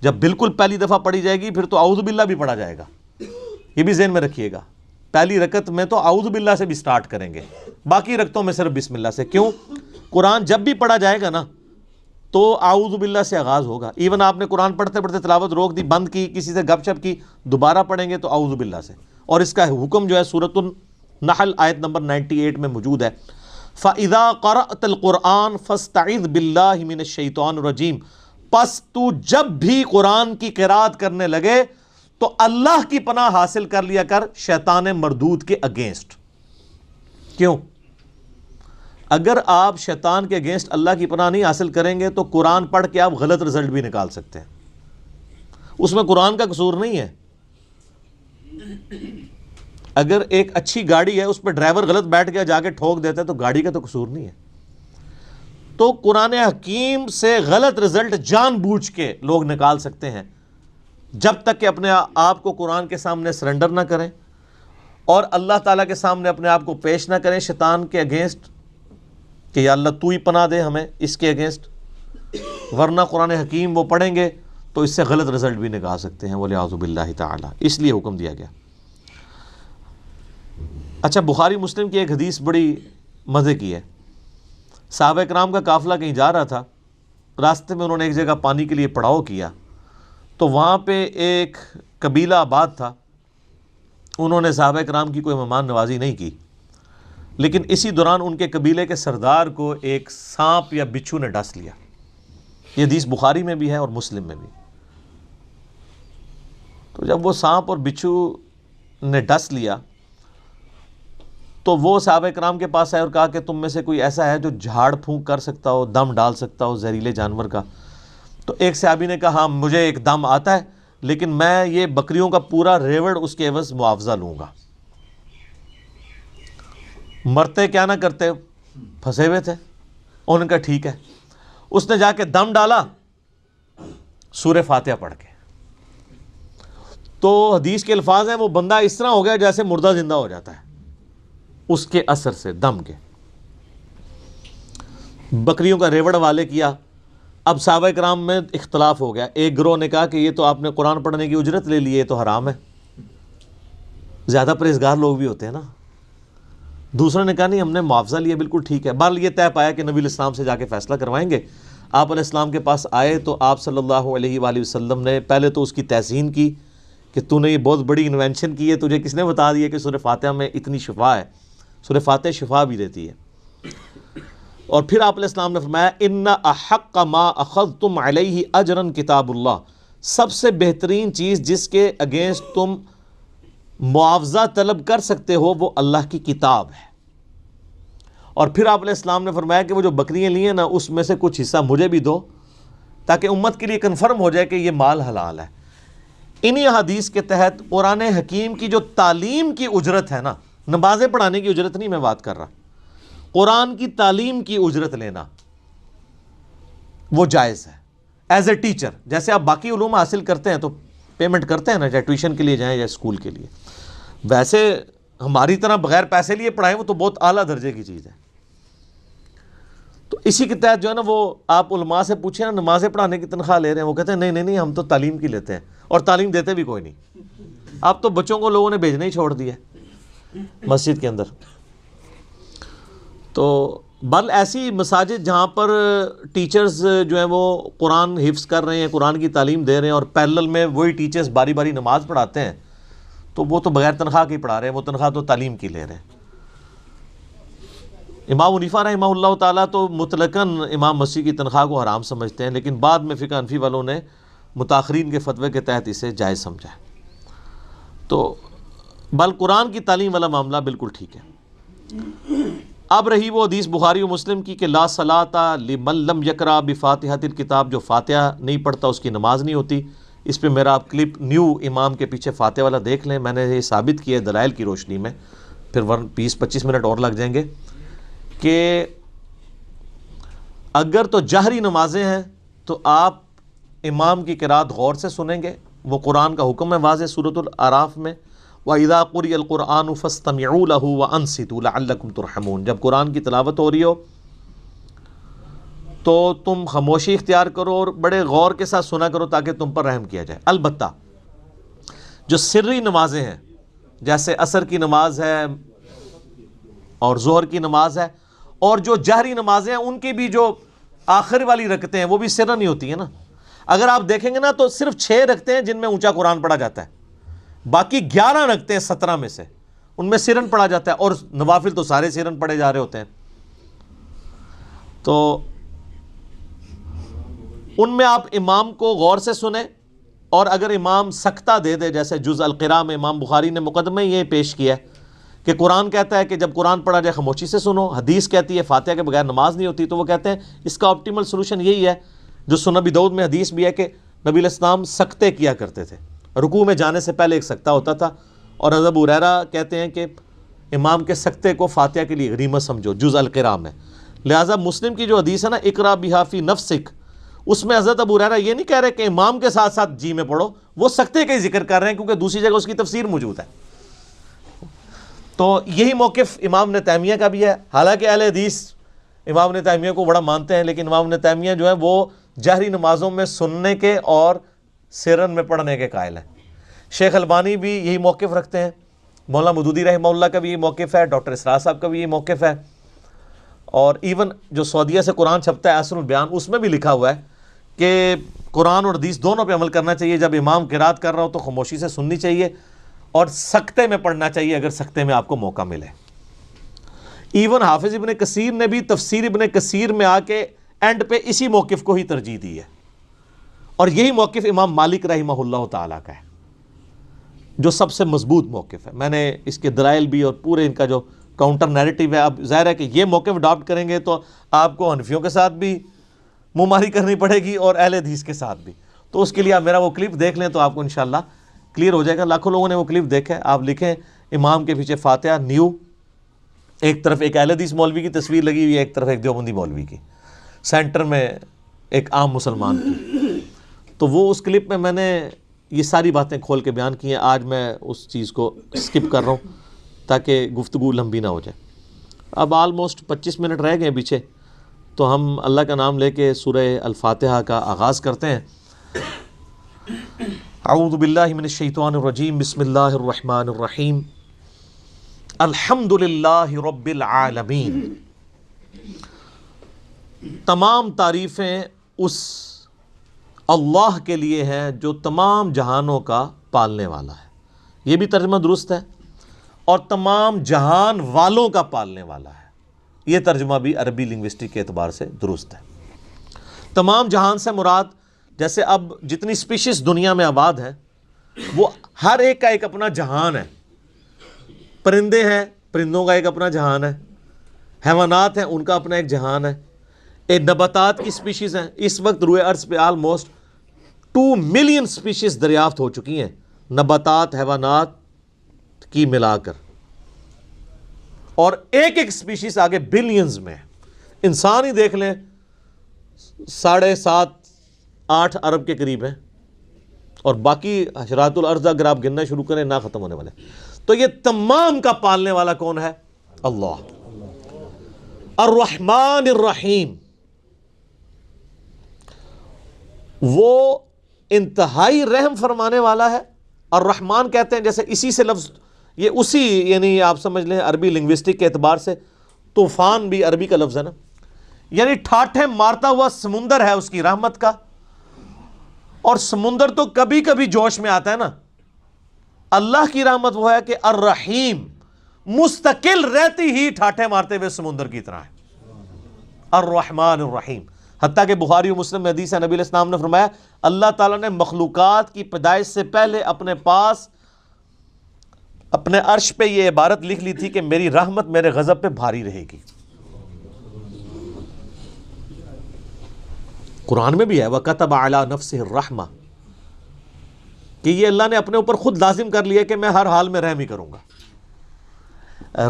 جب بالکل پہلی دفعہ پڑھی جائے گی پھر تو اعوذ باللہ بھی پڑھا جائے گا، یہ بھی ذہن میں رکھیے گا۔ پہلی رکعت میں تو اعوذ باللہ سے بھی سٹارٹ کریں گے، باقی رکعتوں میں صرف بسم اللہ سے۔ کیوں؟ قرآن جب بھی پڑھا جائے گا نا تو اعوذ باللہ سے آغاز ہوگا، ایون آپ نے قرآن پڑھتے پڑھتے تلاوت روک دی، بند کی، کسی سے گپ شپ کی، دوبارہ پڑھیں گے تو اعوذ باللہ سے۔ اور اس کا حکم جو ہے سورۃ النحل آیت نمبر 98 میں موجود ہے، فَإِذَا قَرَأْتَ الْقُرْآنَ فَاسْتَعِذْ بِاللَّهِ مِنَ الشَّيْطَانِ الرَّجِيمِ، پس تو جب بھی قرآن کی قرات کرنے لگے تو اللہ کی پناہ حاصل کر لیا کر شیطان مردود کے اگینسٹ۔ کیوں؟ اگر آپ شیطان کے اگینسٹ اللہ کی پناہ نہیں حاصل کریں گے تو قرآن پڑھ کے آپ غلط رزلٹ بھی نکال سکتے ہیں، اس میں قرآن کا قصور نہیں ہے۔ اگر ایک اچھی گاڑی ہے اس پہ ڈرائیور غلط بیٹھ گیا جا کے ٹھوک دیتا ہے تو گاڑی کا تو قصور نہیں ہے۔ تو قرآن حکیم سے غلط رزلٹ جان بوجھ کے لوگ نکال سکتے ہیں، جب تک کہ اپنے آپ کو قرآن کے سامنے سرنڈر نہ کریں اور اللہ تعالیٰ کے سامنے اپنے آپ کو پیش نہ کریں شیطان کے اگینسٹ کہ یا اللہ تو ہی پناہ دے ہمیں اس کے اگینسٹ، ورنہ قرآن حکیم وہ پڑھیں گے تو اس سے غلط رزلٹ بھی نکال سکتے ہیں، وَلِعَوْذُ بِاللَّهِ تعالیٰ، اس لیے حکم دیا گیا۔ اچھا، بخاری مسلم کی ایک حدیث بڑی مزے کی ہے۔ صحابہ کرام کا قافلہ کہیں جا رہا تھا، راستے میں انہوں نے ایک جگہ پانی کے لیے پڑاؤ کیا، تو وہاں پہ ایک قبیلہ آباد تھا، انہوں نے صحابہ کرام کی کوئی مہمان نوازی نہیں کی، لیکن اسی دوران ان کے قبیلے کے سردار کو ایک سانپ یا بچھو نے ڈس لیا۔ یہ حدیث بخاری میں بھی ہے اور مسلم میں بھی۔ تو جب وہ سانپ اور بچھو نے ڈس لیا تو وہ صحابہ کرام کے پاس آئے اور کہا کہ تم میں سے کوئی ایسا ہے جو جھاڑ پھونک کر سکتا ہو، دم ڈال سکتا ہو زہریلے جانور کا؟ تو ایک صحابی نے کہا ہاں مجھے ایک دم آتا ہے، لیکن میں یہ بکریوں کا پورا ریوڑ اس کے عوض معاوضہ لوں گا۔ مرتے کیا نہ کرتے، پھنسے ہوئے تھے، انہوں نے کہا ٹھیک ہے۔ اس نے جا کے دم ڈالا سورہ فاتحہ پڑھ کے، تو حدیث کے الفاظ ہیں وہ بندہ اس طرح ہو گیا جیسے مردہ زندہ ہو جاتا ہے اس کے اثر سے، دم کے۔ بکریوں کا ریوڑ والے کیا۔ اب صحابہ کرام میں اختلاف ہو گیا، ایک گروہ نے کہا کہ یہ تو آپ نے قرآن پڑھنے کی اجرت لے لی ہے، یہ تو حرام ہے، زیادہ پرہیزگار لوگ بھی ہوتے ہیں نا۔ دوسروں نے کہا نہیں ہم نے معاوضہ لیا، بالکل ٹھیک ہے۔ بہرحال یہ طے پایا کہ نبی علیہ السلام سے جا کے فیصلہ کروائیں گے۔ آپ علیہ السلام کے پاس آئے تو آپ صلی اللہ علیہ وآلہ وسلم نے پہلے تو اس کی تحسین کی کہ تو نے یہ بہت بڑی انوینشن کی ہے، تجھے کس نے بتا دیا کہ سورہ فاتحہ میں اتنی شفا ہے؟ سورہ فاتحہ شفا بھی دیتی ہے۔ اور پھر آپ علیہ السلام نے فرمایا ان احق ما اخذتم علیہ اجرا کتاب اللہ، سب سے بہترین چیز جس کے اگینسٹ تم معاوضہ طلب کر سکتے ہو وہ اللہ کی کتاب ہے۔ اور پھر آپ علیہ السلام نے فرمایا کہ وہ جو بکریاں لی ہیں نا اس میں سے کچھ حصہ مجھے بھی دو تاکہ امت کے لیے کنفرم ہو جائے کہ یہ مال حلال ہے۔ انہی حدیث کے تحت قرآن حکیم کی جو تعلیم کی اجرت ہے نا، نمازیں پڑھانے کی اجرت نہیں میں بات کر رہا، قرآن کی تعلیم کی اجرت لینا وہ جائز ہے ایز اے ٹیچر۔ جیسے آپ باقی علوم حاصل کرتے ہیں تو پیمنٹ کرتے ہیں نا، چاہے ٹیوشن کے لیے جائیں یا اسکول کے لیے، ویسے ہماری طرح بغیر پیسے لیے پڑھائیں وہ تو بہت اعلیٰ درجے کی چیز ہے۔ تو اسی کے تحت جو ہے نا وہ آپ علماء سے پوچھیں نا نمازیں پڑھانے کی تنخواہ لے رہے ہیں، وہ کہتے ہیں نہیں نہیں نہیں ہم تو تعلیم کی لیتے ہیں، اور تعلیم دیتے بھی کوئی نہیں۔ اب تو بچوں کو لوگوں نے بھیجنا ہی چھوڑ دیا مسجد کے اندر۔ تو بل ایسی مساجد جہاں پر ٹیچرز جو ہیں وہ قرآن حفظ کر رہے ہیں، قرآن کی تعلیم دے رہے ہیں، اور پیرلل میں وہی ٹیچرز باری باری نماز پڑھاتے ہیں، تو وہ تو بغیر تنخواہ کے پڑھا رہے ہیں، وہ تنخواہ تو تعلیم کی لے رہے ہیں۔ امام حنیفہ رحمہ اللہ تعالیٰ تو مطلقاً امام مسیح کی تنخواہ کو حرام سمجھتے ہیں، لیکن بعد میں فقہ حنفی والوں نے متاخرین کے فتوے کے تحت اسے جائز سمجھا ہے۔ تو بل قرآن کی تعلیم والا معاملہ بالکل ٹھیک ہے۔ اب رہی وہ حدیث بخاری و مسلم کی کہ لا صلاۃ لمن لم یقرأ بفاتحۃ الکتاب، جو فاتحہ نہیں پڑھتا اس کی نماز نہیں ہوتی۔ اس پہ میرا آپ کلپ نیو امام کے پیچھے فاتحہ والا دیکھ لیں، میں نے یہ ثابت کیا ہے دلائل کی روشنی میں، پھر 20-25 منٹ اور لگ جائیں گے، کہ اگر تو جہری نمازیں ہیں تو آپ امام کی قرات غور سے سنیں گے، وہ قرآن کا حکم ہے واضح سورۃ الاعراف میں، وَإِذَا قُرِئَ الْقُرْآنُ فَاسْتَمِعُوا لَهُ وَأَنصِتُوا لَعَلَّكُمْ تُرْحَمُونَ، جب قرآن کی تلاوت ہو رہی ہو تو تم خاموشی اختیار کرو اور بڑے غور کے ساتھ سنا کرو تاکہ تم پر رحم کیا جائے۔ البتہ جو سری نمازیں ہیں جیسے عصر کی نماز ہے اور ظہر کی نماز ہے، اور جو جہری نمازیں ہیں ان کی بھی جو آخر والی رکعتیں ہیں وہ بھی سرن ہی ہوتی ہیں نا۔ اگر آپ دیکھیں گے نا تو صرف 6 رکعتیں ہیں جن میں اونچا قرآن پڑھا جاتا ہے، باقی 11 رکعتیں 17 میں سے ان میں سرن پڑھا جاتا ہے، اور نوافل تو سارے سرن پڑھے جا رہے ہوتے ہیں۔ تو ان میں آپ امام کو غور سے سنیں، اور اگر امام سکتہ دے دے، جیسے جز القراء میں امام بخاری نے مقدمہ یہ پیش کیا ہے کہ قرآن کہتا ہے کہ جب قرآن پڑھا جائے خاموشی سے سنو، حدیث کہتی ہے فاتحہ کے بغیر نماز نہیں ہوتی، تو وہ کہتے ہیں اس کا آپٹیمل سولوشن یہی ہے جو سنن ابی داؤد میں حدیث بھی ہے کہ نبی علیہ السلام سکتے کیا کرتے تھے، رکوع میں جانے سے پہلے ایک سکتہ ہوتا تھا، اور حضرت ابو ہریرہ کہتے ہیں کہ امام کے سکتے کو فاتحہ کے لیے غنیمت سمجھو، جز القراء میں۔ لہٰذا مسلم کی جو حدیث ہے نا اقرا بہا فی نفسک، اس میں حضرت ابو ہریرہ یہ نہیں کہہ رہے کہ امام کے ساتھ ساتھ جی میں پڑھو، وہ سکتے کا ہی ذکر کر رہے ہیں کیونکہ دوسری جگہ اس کی تفسیر موجود ہے۔ تو یہی موقف امام ابن تیمیہ کا بھی ہے، حالانکہ اہل حدیث امام ابن تیمیہ کو بڑا مانتے ہیں، لیکن امام ابن تیمیہ جو ہے وہ جہری نمازوں میں سننے کے اور سرن میں پڑھنے کے قائل ہیں۔ شیخ البانی بھی یہی موقف رکھتے ہیں، مولانا مودودی رحمہ اللہ کا بھی یہ موقف ہے، ڈاکٹر اسرار صاحب کا بھی یہ موقف ہے، اور ایون جو سعودیہ سے قرآن چھپتا ہے احسن البیان، اس میں بھی لکھا ہوا ہے کہ قرآن اور حدیث دونوں پہ عمل کرنا چاہیے، جب امام قرات کر رہا ہو تو خاموشی سے سننی چاہیے، اور سکتے میں پڑھنا چاہیے اگر سکتے میں آپ کو موقع ملے۔ ایون حافظ ابن کثیر نے بھی تفسیر ابن کثیر میں آ کے اینڈ پہ اسی موقف کو ہی ترجیح دی ہے، اور یہی موقف امام مالک رحمہ اللہ تعالیٰ کا ہے جو سب سے مضبوط موقف ہے۔ میں نے اس کے دلائل بھی اور پورے ان کا جو کاؤنٹر نیریٹو ہے، اب ظاہر ہے کہ یہ موقف اڈاپٹ کریں گے تو آپ کو حنفیوں کے ساتھ بھی منہ ماری کرنی پڑے گی اور اہل حدیث کے ساتھ بھی، تو اس کے لیے آپ میرا وہ کلپ دیکھ لیں تو آپ کو انشاءاللہ کلیئر ہو جائے گا۔ لاکھوں لوگوں نے وہ کلپ دیکھا ہے، آپ لکھیں امام کے پیچھے فاتحہ نیو، ایک طرف ایک اہل حدیث مولوی کی تصویر لگی ہوئی ہے، ایک طرف ایک دیوبندی مولوی کی، سینٹر میں ایک عام مسلمان کی۔ تو وہ اس کلپ میں نے یہ ساری باتیں کھول کے بیان کی ہیں، آج میں اس چیز کو سکپ کر رہا ہوں تاکہ گفتگو لمبی نہ ہو جائے۔ اب آلموسٹ 25 منٹ رہ گئے پیچھے، تو ہم اللہ کا نام لے کے سورہ الفاتحہ کا آغاز کرتے ہیں۔ اعوذ باللہ من الشیطان الرجیم، بسم اللہ الرحمن الرحیم، الحمد للہ رب العالمین۔ تمام تعریفیں اس اللہ کے لیے ہیں جو تمام جہانوں کا پالنے والا ہے، یہ بھی ترجمہ درست ہے، اور تمام جہان والوں کا پالنے والا ہے، یہ ترجمہ بھی عربی لنگوسٹک کے اعتبار سے درست ہے۔ تمام جہان سے مراد جیسے اب جتنی سپیشیز دنیا میں آباد ہیں وہ ہر ایک کا ایک اپنا جہان ہے، پرندے ہیں، پرندوں کا ایک اپنا جہان ہے، حیوانات ہیں، ان کا اپنا ایک جہان ہے، ایک نباتات کی سپیشیز ہیں۔ اس وقت روئے ارض پہ آلموسٹ 2 ملین سپیشیز دریافت ہو چکی ہیں، نباتات حیوانات کی ملا کر، اور ایک ایک سپیشیز آگے بلینز میں۔ انسان ہی دیکھ لیں 7.5-8 ارب کے قریب ہیں، اور باقی حشرات الارض اگر آپ گننا شروع کریں نہ ختم ہونے والے۔ تو یہ تمام کا پالنے والا کون ہے؟ اللہ۔ الرحمن الرحیم، وہ انتہائی رحم فرمانے والا ہے۔ الرحمن کہتے ہیں جیسے اسی سے لفظ، یہ اسی یعنی آپ سمجھ لیں عربی لنگوسٹک کے اعتبار سے طوفان بھی عربی کا لفظ ہے نا، یعنی ٹھاٹھے مارتا ہوا سمندر ہے اس کی رحمت کا، اور سمندر تو کبھی کبھی جوش میں آتا ہے نا، اللہ کی رحمت وہ ہے کہ الرحیم مستقل رہتی ہی ٹھاٹھے مارتے ہوئے سمندر کی طرح ہے، الرحمن الرحیم۔ حتیٰ کہ بخاری و مسلم میں حدیث ہے، نبی علیہ السلام نے فرمایا اللہ تعالیٰ نے مخلوقات کی پیدائش سے پہلے اپنے پاس اپنے عرش پہ یہ عبارت لکھ لی تھی کہ میری رحمت میرے غضب پہ بھاری رہے گی۔ قرآن میں بھی ہے وَكَتَبَ عَلَى نَفْسِهِ الرَّحْمَةِ، کہ یہ اللہ نے اپنے اوپر خود لازم کر لیا کہ میں ہر حال میں رحم ہی کروں گا۔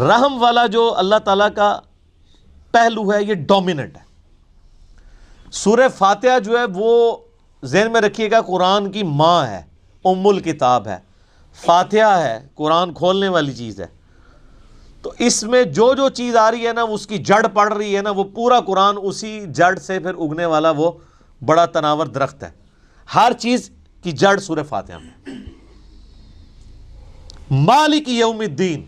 رحم والا جو اللہ تعالیٰ کا پہلو ہے یہ ڈومیننٹ ہے۔ سورہ فاتحہ جو ہے وہ ذہن میں رکھیے گا قرآن کی ماں ہے، ام الکتاب ہے، فاتحہ ہے، قرآن کھولنے والی چیز ہے۔ تو اس میں جو جو چیز آ رہی ہے نا اس کی جڑ پڑ رہی ہے نا، وہ پورا قرآن اسی جڑ سے پھر اگنے والا وہ بڑا تناور درخت ہے۔ ہر چیز کی جڑ سورہ فاتحہ میں۔ مالک یوم الدین،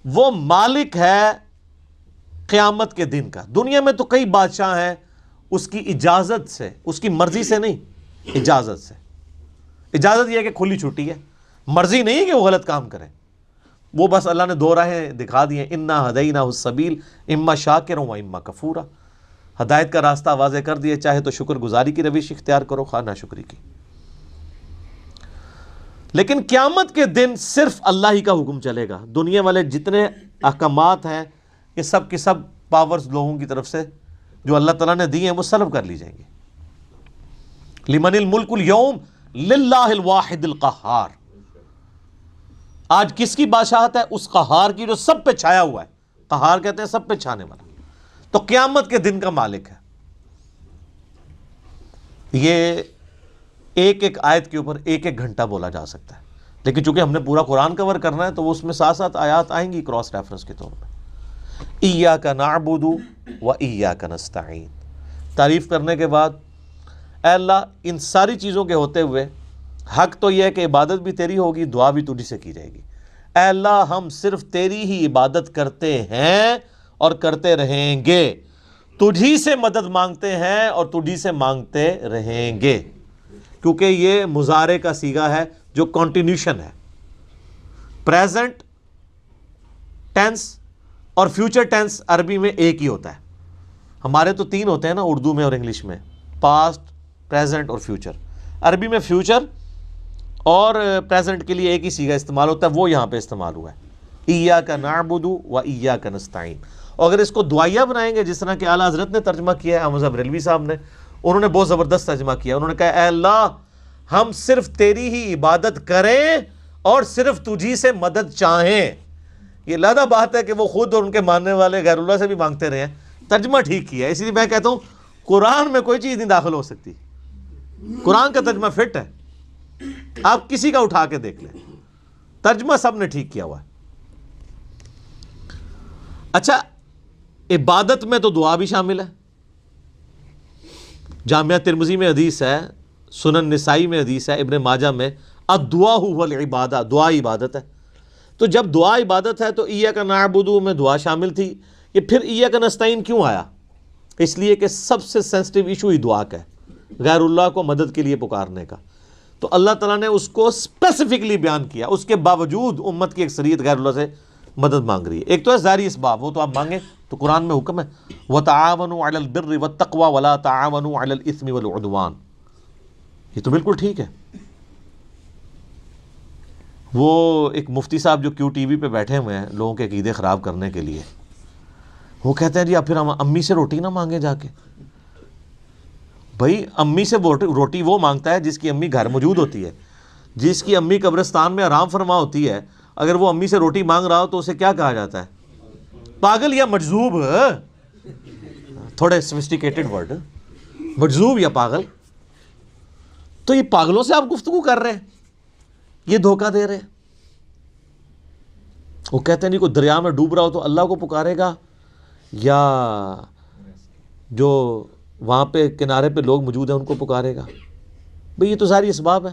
وہ مالک ہے قیامت کے دن کا۔ دنیا میں تو کئی بادشاہ ہیں، اس کی اجازت سے، اس کی مرضی سے نہیں، اجازت سے۔ اجازت یہ ہے کہ کھلی چھٹی ہے، مرضی نہیں ہے کہ وہ غلط کام کریں، وہ بس اللہ نے 2 راہیں دکھا دی ہیں، انا ہدیناہ السبیل اما شاکرا و اما کفورا۔ ہدایت کا راستہ واضح کر دیے، چاہے تو شکر گزاری کی روش اختیار کرو، خواہ ناشکری کی۔ لیکن قیامت کے دن صرف اللہ ہی کا حکم چلے گا. دنیا والے جتنے احکامات ہیں یہ سب کے سب پاورز لوگوں کی طرف سے جو اللہ تعالیٰ نے دی ہیں وہ سلب کر لی جائیں گے. لمن الملک اليوم للہ الواحد القہار. آج کس کی بادشاہت ہے؟ اس قہار کی جو سب پہ چھایا ہوا ہے. قہار کہتے ہیں سب پہ چھانے والا. تو قیامت کے دن کا مالک ہے. یہ ایک ایک آیت کے اوپر ایک ایک گھنٹہ بولا جا سکتا ہے، لیکن چونکہ ہم نے پورا قرآن کور کرنا ہے تو اس میں ساتھ ساتھ آیات آئیں گی کراس ریفرنس کے طور پہ. ایاک نعبد و ایاک نستعین. تعریف کرنے کے بعد اے اللہ ان ساری چیزوں کے ہوتے ہوئے حق تو یہ ہے کہ عبادت بھی تیری ہوگی، دعا بھی تجھی سے کی جائے گی. اے اللہ ہم صرف تیری ہی عبادت کرتے ہیں اور کرتے رہیں گے، تجھی سے مدد مانگتے ہیں اور تجھی سے مانگتے رہیں گے. کیونکہ یہ مضارع کا صیغہ ہے جو کنٹینیوشن ہے. پریزنٹ ٹینس اور فیوچر ٹینس عربی میں ایک ہی ہوتا ہے. ہمارے تو تین ہوتے ہیں نا اردو میں اور انگلش میں، پاسٹ، پریزنٹ اور فیوچر. عربی میں فیوچر اور پریزنٹ کے لیے ایک ہی صیغہ استعمال ہوتا ہے، وہ یہاں پہ استعمال ہوا ہے. ایاک نعبد و ایاک نستعین. اور اگر اس کو دعائیہ بنائیں گے جس طرح کہ اعلیٰ حضرت نے ترجمہ کیا ہے، احمد بریلوی صاحب نے، انہوں نے بہت زبردست ترجمہ کیا. انہوں نے کہا اے اللہ ہم صرف تیری ہی عبادت کریں اور صرف تجھی سے مدد چاہیں. یہ علیحدہ بات ہے کہ وہ خود اور ان کے ماننے والے غیر اللہ سے بھی مانگتے رہے ہیں. ترجمہ ٹھیک کیا ہے. اسی لیے میں کہتا ہوں قرآن میں کوئی چیز نہیں داخل ہو سکتی. قرآن کا ترجمہ فٹ ہے، آپ کسی کا اٹھا کے دیکھ لیں، ترجمہ سب نے ٹھیک کیا ہوا ہے. اچھا، عبادت میں تو دعا بھی شامل ہے. جامعہ ترمذی میں حدیث ہے، سنن نسائی میں حدیث ہے، ابن ماجہ میں الدعاء هو العبادہ، دعا عبادت ہے. تو جب دعا عبادت ہے تو ایاک نعبد میں دعا شامل تھی. یہ پھر ایاک نستعین کیوں آیا؟ اس لیے کہ سب سے سینسٹیو ایشو ہی دعا کا ہے، غیر اللہ کو مدد کے لیے پکارنے کا. تو اللہ تعالیٰ نے اس کو اسپیسیفکلی بیان کیا. اس کے باوجود امت کی اکثریت غیر اللہ سے مدد مانگ رہی ہے. ایک تو ہے ظاہری اسباب، وہ تو آپ مانگیں، تو قرآن میں حکم ہے وَتَعَاوَنُوا عَلَى الْبِرِّ وَالتَّقْوَى وَلَا تَعَاوَنُوا عَلَى الْإِثْمِ وَالْعُدْوَانِ. یہ تو بالکل ٹھیک ہے. وہ ایک مفتی صاحب جو کیو ٹی وی پہ بیٹھے ہوئے ہیں لوگوں کے عقیدے خراب کرنے کے لیے، وہ کہتے ہیں جی اب پھر ہم امی سے روٹی نہ مانگیں جا کے. بھائی امی سے روٹی وہ مانگتا ہے جس کی امی گھر موجود ہوتی ہے، جس کی امی قبرستان میں آرام فرما ہوتی ہے. اگر وہ امی سے روٹی مانگ رہا ہو تو اسے کیا کہا جاتا ہے؟ پاگل یا مجذوب. تھوڑے سوفسٹیکیٹڈ ورڈ، مجذوب یا پاگل. تو یہ پاگلوں سے آپ گفتگو کر رہے ہیں، یہ دھوکہ دے رہے ہیں. وہ کہتے ہیں نہیں کوئی دریا میں ڈوب رہا ہو تو اللہ کو پکارے گا، یا جو وہاں پہ کنارے پہ لوگ موجود ہیں ان کو پکارے گا. بھئی یہ تو ساری اسباب ہے.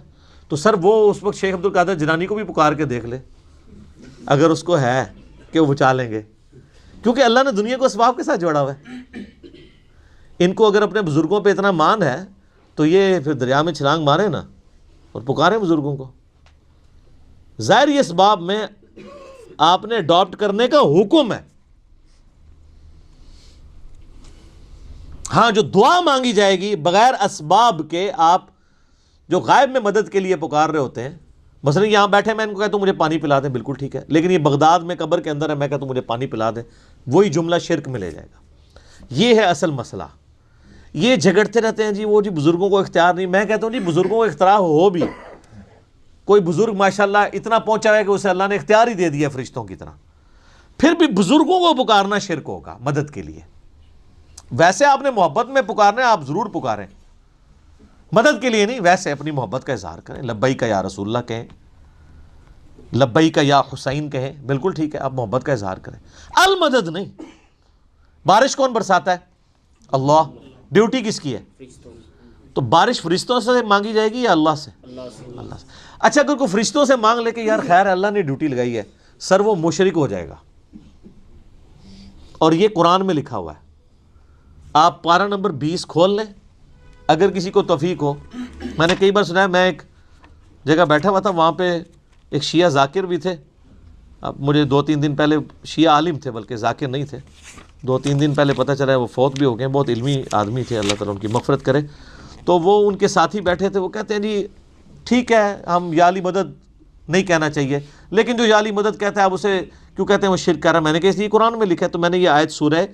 تو سر وہ اس وقت شیخ عبد القادر جیلانی کو بھی پکار کے دیکھ لے اگر اس کو ہے کہ وہ بچا لیں گے، کیونکہ اللہ نے دنیا کو اسباب کے ساتھ جوڑا ہوا ہے. ان کو اگر اپنے بزرگوں پہ اتنا مان ہے تو یہ پھر دریا میں چھلانگ مارے نا اور پکاریں بزرگوں کو. ظاہری اسباب میں آپ نے اڈاپٹ کرنے کا حکم ہے. ہاں جو دعا مانگی جائے گی بغیر اسباب کے، آپ جو غائب میں مدد کے لیے پکار رہے ہوتے ہیں، مثلا یہاں بیٹھے میں ان کو کہتا ہوں مجھے پانی پلا دیں، بالکل ٹھیک ہے. لیکن یہ بغداد میں قبر کے اندر ہے، میں کہتا ہوں مجھے پانی پلا دیں، وہی جملہ شرک میں لے جائے گا. یہ ہے اصل مسئلہ. یہ جھگڑتے رہتے ہیں جی وہ جی بزرگوں کو اختیار نہیں. میں کہتا ہوں جی بزرگوں کو اختیار ہو بھی، کوئی بزرگ ماشاءاللہ اتنا پہنچا ہے کہ اسے اللہ نے اختیار ہی دے دیا فرشتوں کی طرح، پھر بھی بزرگوں کو پکارنا شرک ہوگا مدد کے لیے. ویسے آپ نے محبت میں پکارنا ہے، آپ ضرور پکاریں، مدد کے لیے نہیں. ویسے اپنی محبت کا اظہار کریں، لبیک یا رسول اللہ کہیں، لبیک یا حسین کہیں، بالکل ٹھیک ہے، آپ محبت کا اظہار کریں. المدد نہیں. بارش کون برساتا ہے؟ اللہ. ڈیوٹی کس کی ہے؟ تو بارش فرشتوں سے مانگی جائے گی یا اللہ سے؟ اللہ سے. اچھا اگر کوئی فرشتوں سے مانگ لے کہ یار خیر اللہ نے ڈیوٹی لگائی ہے، سر وہ مشرک ہو جائے گا. اور یہ قرآن میں لکھا ہوا ہے. آپ پارہ نمبر 20 کھول لیں اگر کسی کو توفیق ہو. میں نے کئی بار سنا ہے، میں ایک جگہ بیٹھا ہوا تھا، وہاں پہ ایک شیعہ ذاکر بھی تھے. اب مجھے 2-3 دن پہلے، شیعہ عالم تھے بلکہ ذاکر نہیں تھے، 2-3 دن پہلے پتہ چلا ہے وہ فوت بھی ہو گئے. بہت علمی آدمی تھے، اللہ تعالیٰ ان کی مغفرت کرے. تو وہ ان کے ساتھی بیٹھے تھے، وہ کہتے ہیں جی ٹھیک ہے ہم یا علی مدد نہیں کہنا چاہیے. لیکن جو یالی مدد کہتا ہے آپ اسے کیوں کہتے ہیں؟ وہ شرک کر رہا ہے. میں نے کہا اس لیے قرآن میں لکھا ہے. تو میں نے یہ آیت سورہ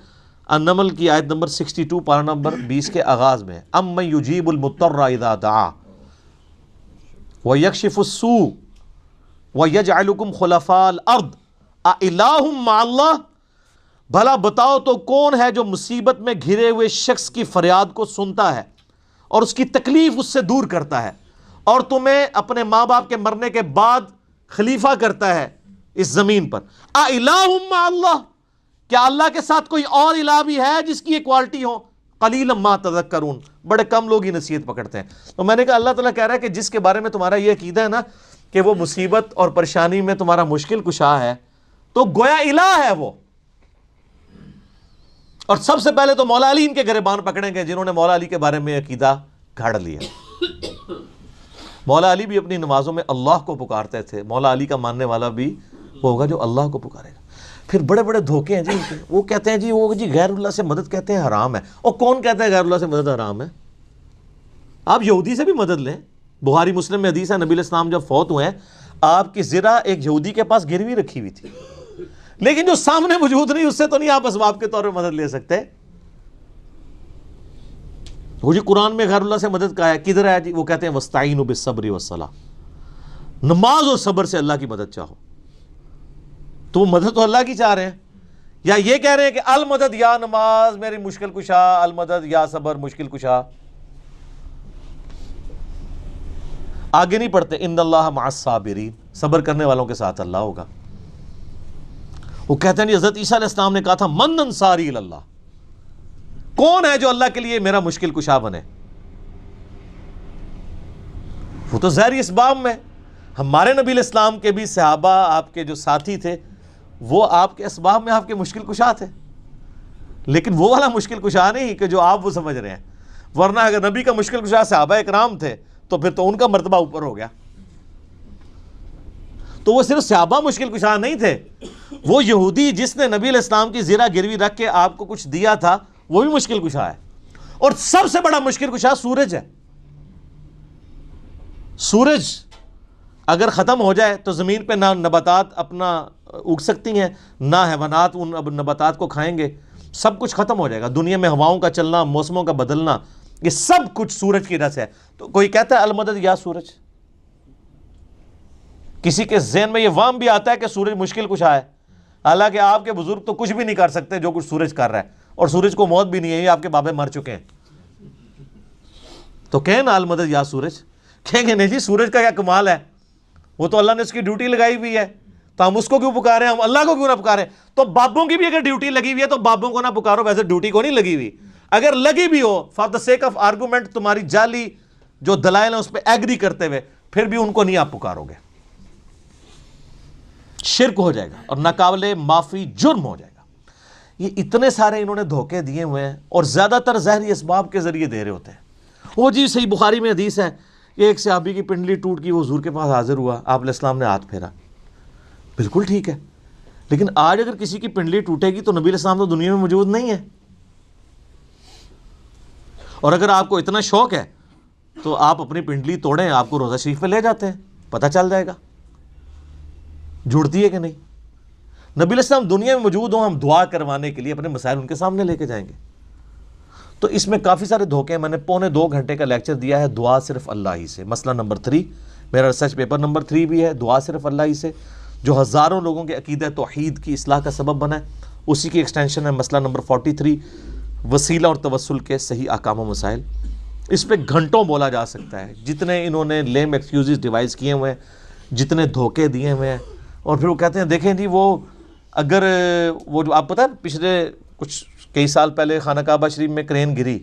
النمل کی آیت نمبر 62 پارہ نمبر 20 کے آغاز میں امن یجیب المضطر اذا دعا ویکشف السوء ویجعلکم خلفاء الارض االہ مع اللہ، بھلا بتاؤ تو کون ہے جو مصیبت میں گھرے ہوئے شخص کی فریاد کو سنتا ہے اور اس کی تکلیف اس سے دور کرتا ہے، اور تمہیں اپنے ماں باپ کے مرنے کے بعد خلیفہ کرتا ہے اس زمین پر. االہ مع اللہ، کیا اللہ کے ساتھ کوئی اور الہ بھی ہے جس کی یہ کوالٹی ہو؟ قلیلا ما تذکرون، بڑے کم لوگ ہی نصیحت پکڑتے ہیں. تو میں نے کہا اللہ تعالیٰ کہہ رہا ہے کہ جس کے بارے میں تمہارا یہ عقیدہ ہے نا کہ وہ مصیبت اور پریشانی میں تمہارا مشکل کشا ہے، تو گویا الہ ہے وہ. اور سب سے پہلے تو مولا علی ان کے گریبان پکڑیں گے جنہوں نے مولا علی کے بارے میں عقیدہ گھڑ لیا. مولا علی بھی اپنی نمازوں میں اللہ کو پکارتے تھے. مولا علی کا ماننے والا بھی وہ ہوگا جو اللہ کو پکارے گا. پھر بڑے بڑے دھوکے ہیں جی ان کے. وہ کہتے ہیں جی وہ جی غیر اللہ سے مدد کہتے ہیں حرام ہے. اور کون کہتا ہے غیر اللہ سے مدد حرام ہے؟ آپ یہودی سے بھی مدد لیں. بخاری مسلم میں حدیث ہے نبی علیہ السلام جب فوت ہوئے ہیں آپ کی زرہ ایک یہودی کے پاس گروی رکھی ہوئی تھی، لیکن جو سامنے موجود نہیں اس سے تو نہیں آپ اسباب کے طور پہ مدد لے سکتے. وہ جی قرآن میں غیر اللہ سے مدد کہا ہے، کدھر ہے جی؟ وہ کہتے ہیں وَاسْتَعِینُوا بِالصَّبْرِ وَالصَّلَاةِ، نماز اور صبر سے اللہ کی مدد چاہو. تو وہ مدد تو اللہ کی چاہ رہے ہیں، یا یہ کہہ رہے ہیں کہ المدد یا نماز میری مشکل کشا، المدد یا صبر مشکل کشا. آگے نہیں پڑھتے ان اللہ مع الصابرین، صبر کرنے والوں کے ساتھ اللہ ہوگا. وہ کہتے ہیں حضرت عیسیٰ علیہ السلام نے کہا تھا من انصاری اللہ، کون ہے جو اللہ کے لیے میرا مشکل کشا بنے؟ وہ تو ظاہری اسباب میں. ہمارے نبی علیہ السلام کے بھی صحابہ آپ کے جو ساتھی تھے وہ آپ کے اسباب میں آپ کے مشکل کشا تھے، لیکن وہ والا مشکل کشا نہیں کہ جو آپ وہ سمجھ رہے ہیں. ورنہ اگر نبی کا مشکل کشا صحابہ اکرام تھے تو پھر تو ان کا مرتبہ اوپر ہو گیا. تو وہ صرف صحابہ مشکل کشا نہیں تھے، وہ یہودی جس نے نبی علیہ السلام کی زرہ گروی رکھ کے آپ کو کچھ دیا تھا وہ بھی مشکل کشا ہے. اور سب سے بڑا مشکل کشا سورج ہے. سورج اگر ختم ہو جائے تو زمین پہ نہ نباتات اپنا اگ سکتی ہیں، نہ حیوانات ان نباتات کو کھائیں گے، سب کچھ ختم ہو جائے گا. دنیا میں ہواؤں کا چلنا، موسموں کا بدلنا، یہ سب کچھ سورج کی وجہ سے ہے. تو کوئی کہتا ہے المدد یا سورج، کسی کے ذہن میں یہ وہم بھی آتا ہے کہ سورج مشکل کشا ہے، حالانکہ آپ کے بزرگ تو کچھ بھی نہیں کر سکتے جو کچھ سورج کر رہا ہے، اور سورج کو موت بھی نہیں ہے، آپ کے بابے مر چکے ہیں. تو کہیں نا المدد یا سورج، کہیں گے نہیں جی سورج کا کیا کمال ہے، وہ تو اللہ نے اس کی ڈیوٹی لگائی ہوئی ہے، تو ہم اس کو کیوں پکارے، ہم اللہ کو کیوں نہ پکارے؟ تو بابوں کی بھی اگر ڈیوٹی لگی ہوئی ہے تو بابوں کو نہ پکارو. ویسے ڈیوٹی کو نہیں لگی ہوئی، اگر لگی بھی ہو for the sake of argument, تمہاری جعلی جو دلائل ہیں اس پہ ایگری کرتے ہوئے، پھر بھی ان کو نہیں آپ پکارو گے. شرک ہو جائے گا اور ناقابل معافی جرم ہو جائے گا. یہ اتنے سارے انہوں نے دھوکے دیے ہوئے ہیں، اور زیادہ تر ظاہری اسباب کے ذریعے دے رہے ہوتے ہیں. وہ جی صحیح بخاری میں حدیث ہے، ایک صحابی کی پنڈلی ٹوٹ گئی، وہ حضور کے پاس حاضر ہوا، آپ علیہ السلام نے ہاتھ پھیرا. بالکل ٹھیک ہے، لیکن آج اگر کسی کی پنڈلی ٹوٹے گی تو نبی علیہ السلام تو دنیا میں موجود نہیں ہے. اور اگر آپ کو اتنا شوق ہے تو آپ اپنی پنڈلی توڑیں، آپ کو روضہ شریف پہ لے جاتے ہیں، پتہ چل جائے گا جڑتی ہے کہ نہیں. نبی علیہ السلام دنیا میں موجود ہوں، ہم دعا کروانے کے لیے اپنے مسائل ان کے سامنے لے کے جائیں گے. تو اس میں کافی سارے دھوکے ہیں. میں نے 2.25 گھنٹے کا لیکچر دیا ہے دعا صرف اللہ ہی سے. مسئلہ نمبر 3 میرا ریسرچ پیپر نمبر 3 بھی ہے، دعا صرف اللہ ہی سے، جو ہزاروں لوگوں کے عقیدہ توحید کی اصلاح کا سبب بنا ہے. اسی کی ایکسٹینشن ہے مسئلہ نمبر 43 وسیلہ اور توسل کے صحیح احکام و مسائل. اس پہ گھنٹوں بولا جا سکتا ہے، جتنے انہوں نے لیم ایکسکیوزز ڈیوائز کیے ہوئے ہیں، جتنے دھوکے دیے ہوئے ہیں. اور پھر وہ کہتے ہیں دیکھیں جی وہ اگر وہ جو آپ پتہ ہے پچھلے کچھ کئی سال پہلے خانہ کعبہ شریف میں کرین گری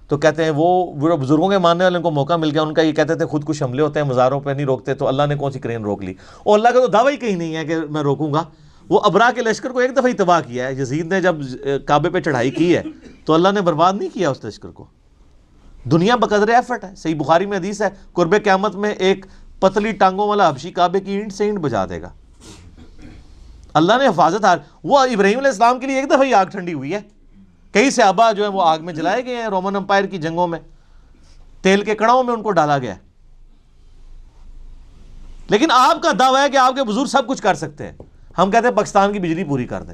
تو کہتے ہیں وہ بزرگوں کے ماننے والوں کو موقع مل گیا، ان کا یہ کہتے تھے خود کچھ حملے ہوتے ہیں مزاروں پہ نہیں روکتے، تو اللہ نے کون سی کرین روک لی؟ اور اللہ کا تو دعویٰ ہی کہیں نہیں ہے کہ میں روکوں گا. وہ ابرا کے لشکر کو ایک دفعہ ہی تباہ کیا ہے. یزید نے جب کعبے پہ چڑھائی کی ہے تو اللہ نے برباد نہیں کیا اس لشکر کو. دنیا بقدر ایفرٹ ہے. صحیح بخاری میں حدیث ہے قرب قیامت میں ایک پتلی ٹانگوں والا حبشی کعبے کی اینٹ سے اینٹ بجا دے گا. اللہ نے حفاظت وہ ابراہیم علیہ السلام کے لیے ایک دفعہ ہی آگ ٹھنڈی ہوئی ہے. کئی صحابہ جو ہیں وہ آگ میں جلائے گئے ہیں، رومن امپائر کی جنگوں میں تیل کے کڑاؤں میں ان کو ڈالا گیا. لیکن آپ کا دعویٰ ہے کہ آپ کے بزرگ سب کچھ کر سکتے ہیں. ہم کہتے ہیں پاکستان کی بجلی پوری کر دیں.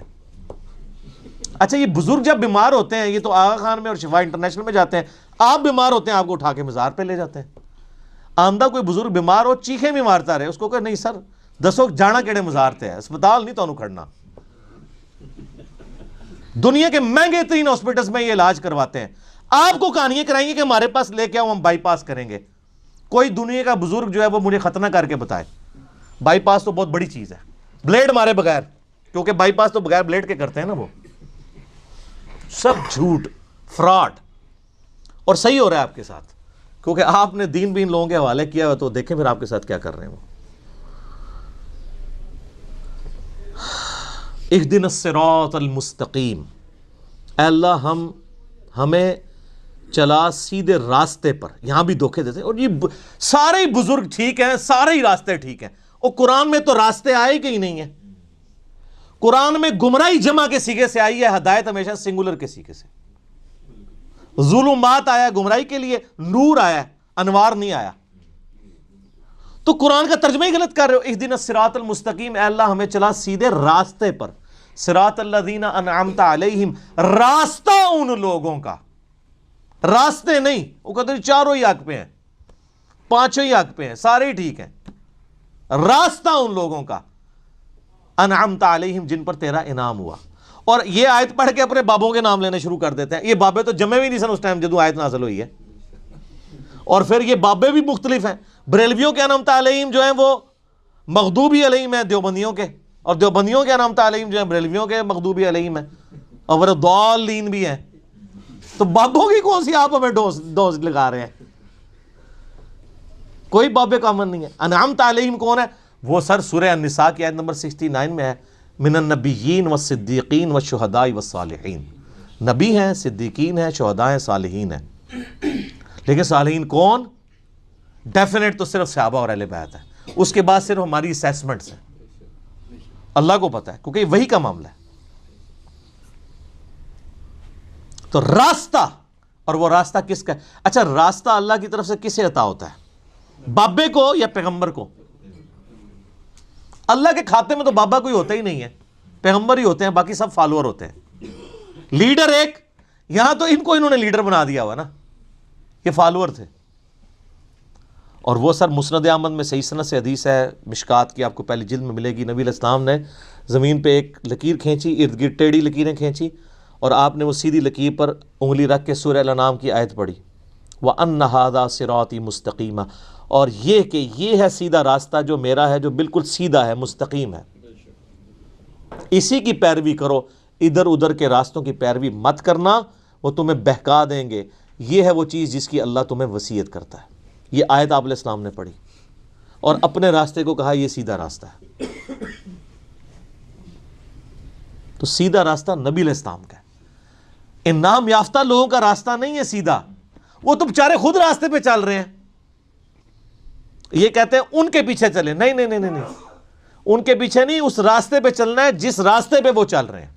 اچھا یہ بزرگ جب بیمار ہوتے ہیں، یہ تو آغا خان میں اور شفا انٹرنیشنل میں جاتے ہیں، آپ بیمار ہوتے ہیں آپ کو اٹھا کے مزار پہ لے جاتے ہیں. آمدہ کوئی بزرگ بیمار ہو چیخیں بھی مارتا رہے، اس کو کہ نہیں سر دسو جانا کیڑے مزار تے ہے، اسپتال نہیں تو کھڑنا. دنیا کے مہنگے ترین ہاسپٹلز میں یہ علاج کرواتے ہیں. آپ کو کہانیاں کرائیں گے کہ ہمارے پاس لے کے آؤ ہم بائی پاس کریں گے. کوئی دنیا کا بزرگ جو ہے وہ مجھے ختنہ کر کے بتائے. بائی پاس تو بہت بڑی چیز ہے، بلیڈ مارے بغیر، کیونکہ بائی پاس تو بغیر بلیڈ کے کرتے ہیں نا. وہ سب جھوٹ فراڈ، اور صحیح ہو رہا ہے آپ کے ساتھ، کیونکہ آپ نے دین بین لوگوں کے حوالے کیا ہوا. تو دیکھیں پھر آپ کے ساتھ کیا کر رہے ہیں وہ. اہدنا الصراط المستقیم، اے اللہ ہمیں چلا سیدھے راستے پر. یہاں بھی دھوکے دیتے ہیں، اور یہ سارے ہی بزرگ ٹھیک ہیں، سارے ہی راستے ٹھیک ہیں. اور قرآن میں تو راستے آئے کہ ہی نہیں ہیں. قرآن میں گمراہی جمع کے سیغے سے آئی ہے، ہدایت ہمیشہ سنگولر کے سیغے سے. ظلمات آیا گمراہی کے لیے، نور آیا، انوار نہیں آیا. تو قرآن کا ترجمہ ہی غلط کر رہے ہو. اہدنا الصراط المستقیم، اے اللہ ہمیں چلا سیدھے راستے پر. صراط الذین انعمت علیہم، راستہ ان لوگوں کا، راستے نہیں. وہ کہتے ہیں چاروں ہی حق پہ ہیں، پانچوں ہی حق پہ ہیں، سارے ہی ٹھیک ہیں. راستہ ان لوگوں کا انعمت علیہم، جن پر تیرا انعام ہوا. اور یہ آیت پڑھ کے اپنے بابوں کے نام لینے شروع کر دیتے ہیں. یہ بابے تو جمے بھی نہیں سن اس ٹائم جدو آیت نازل ہوئی ہے. اور پھر یہ بابے بھی مختلف ہیں. بریلویوں کے انعمت علیہم جو ہیں وہ مغضوبی علیہم ہیں دیوبندیوں کے، اور دیوبندیوں کے انعمت علیہم جو ہیں بریلویوں کے مغضوبی علیہم ہیں، اور وہ ضالین بھی ہیں. تو بابوں کی کون سی آپ ہمیں ڈوز لگا رہے ہیں؟ کوئی بابے کا امن نہیں ہے. انعمت علیہم کون ہے؟ وہ سر سورہ النساء کی آیت نمبر 69 میں ہے، من النبیین والصدیقین والشہداء والصالحین. نبی ہیں، صدیقین ہیں، شہداء ہیں، صالحین ہیں. لیکن صالحین کون؟ ڈیفینیٹ تو صرف صحابہ اور اہل بیت ہے. اس کے بعد صرف ہماری اسیسمنٹس ہیں، اللہ کو پتہ ہے، کیونکہ یہ وہی کا معاملہ ہے. تو راستہ، اور وہ راستہ کس کا ہے؟ اچھا راستہ اللہ کی طرف سے کسے عطا ہوتا ہے؟ بابے کو یا پیغمبر کو؟ اللہ کے کھاتے میں تو بابا کوئی ہوتا ہی نہیں ہے، پیغمبر ہی ہوتے ہیں، باقی سب فالوور ہوتے ہیں. لیڈر ایک، یہاں تو ان کو انہوں نے لیڈر بنا دیا ہوا نا، یہ فالوور تھے. اور وہ سر مسند احمد میں صحیح سند سے حدیث ہے، مشکات کی آپ کو پہلی جلد میں ملے گی. نبی علیہ السلام نے زمین پہ ایک لکیر کھینچی، ارد گرد ٹیڑھی لکیریں کھینچی، اور آپ نے وہ سیدھی لکیر پر انگلی رکھ کے سورہ الانعام کی آیت پڑھی، وَأَنَّ هَذَا صِرَاطِي مُسْتَقِيمًا، اور یہ کہ یہ ہے سیدھا راستہ جو میرا ہے، جو بالکل سیدھا ہے، مستقیم ہے، اسی کی پیروی کرو، ادھر ادھر کے راستوں کی پیروی مت کرنا، وہ تمہیں بہکا دیں گے. یہ ہے وہ چیز جس کی اللہ تمہیں وصیت کرتا ہے. یہ آیت آپ علیہ السلام نے پڑھی اور اپنے راستے کو کہا یہ سیدھا راستہ ہے. تو سیدھا راستہ نبی علیہ السلام کا ہے. انعام یافتہ لوگوں کا راستہ نہیں ہے سیدھا، وہ تو بیچارے خود راستے پہ چل رہے ہیں. یہ کہتے ہیں ان کے پیچھے چلے، نہیں نہیں نہیں نہیں، ان کے پیچھے نہیں، اس راستے پہ چلنا ہے جس راستے پہ وہ چل رہے ہیں.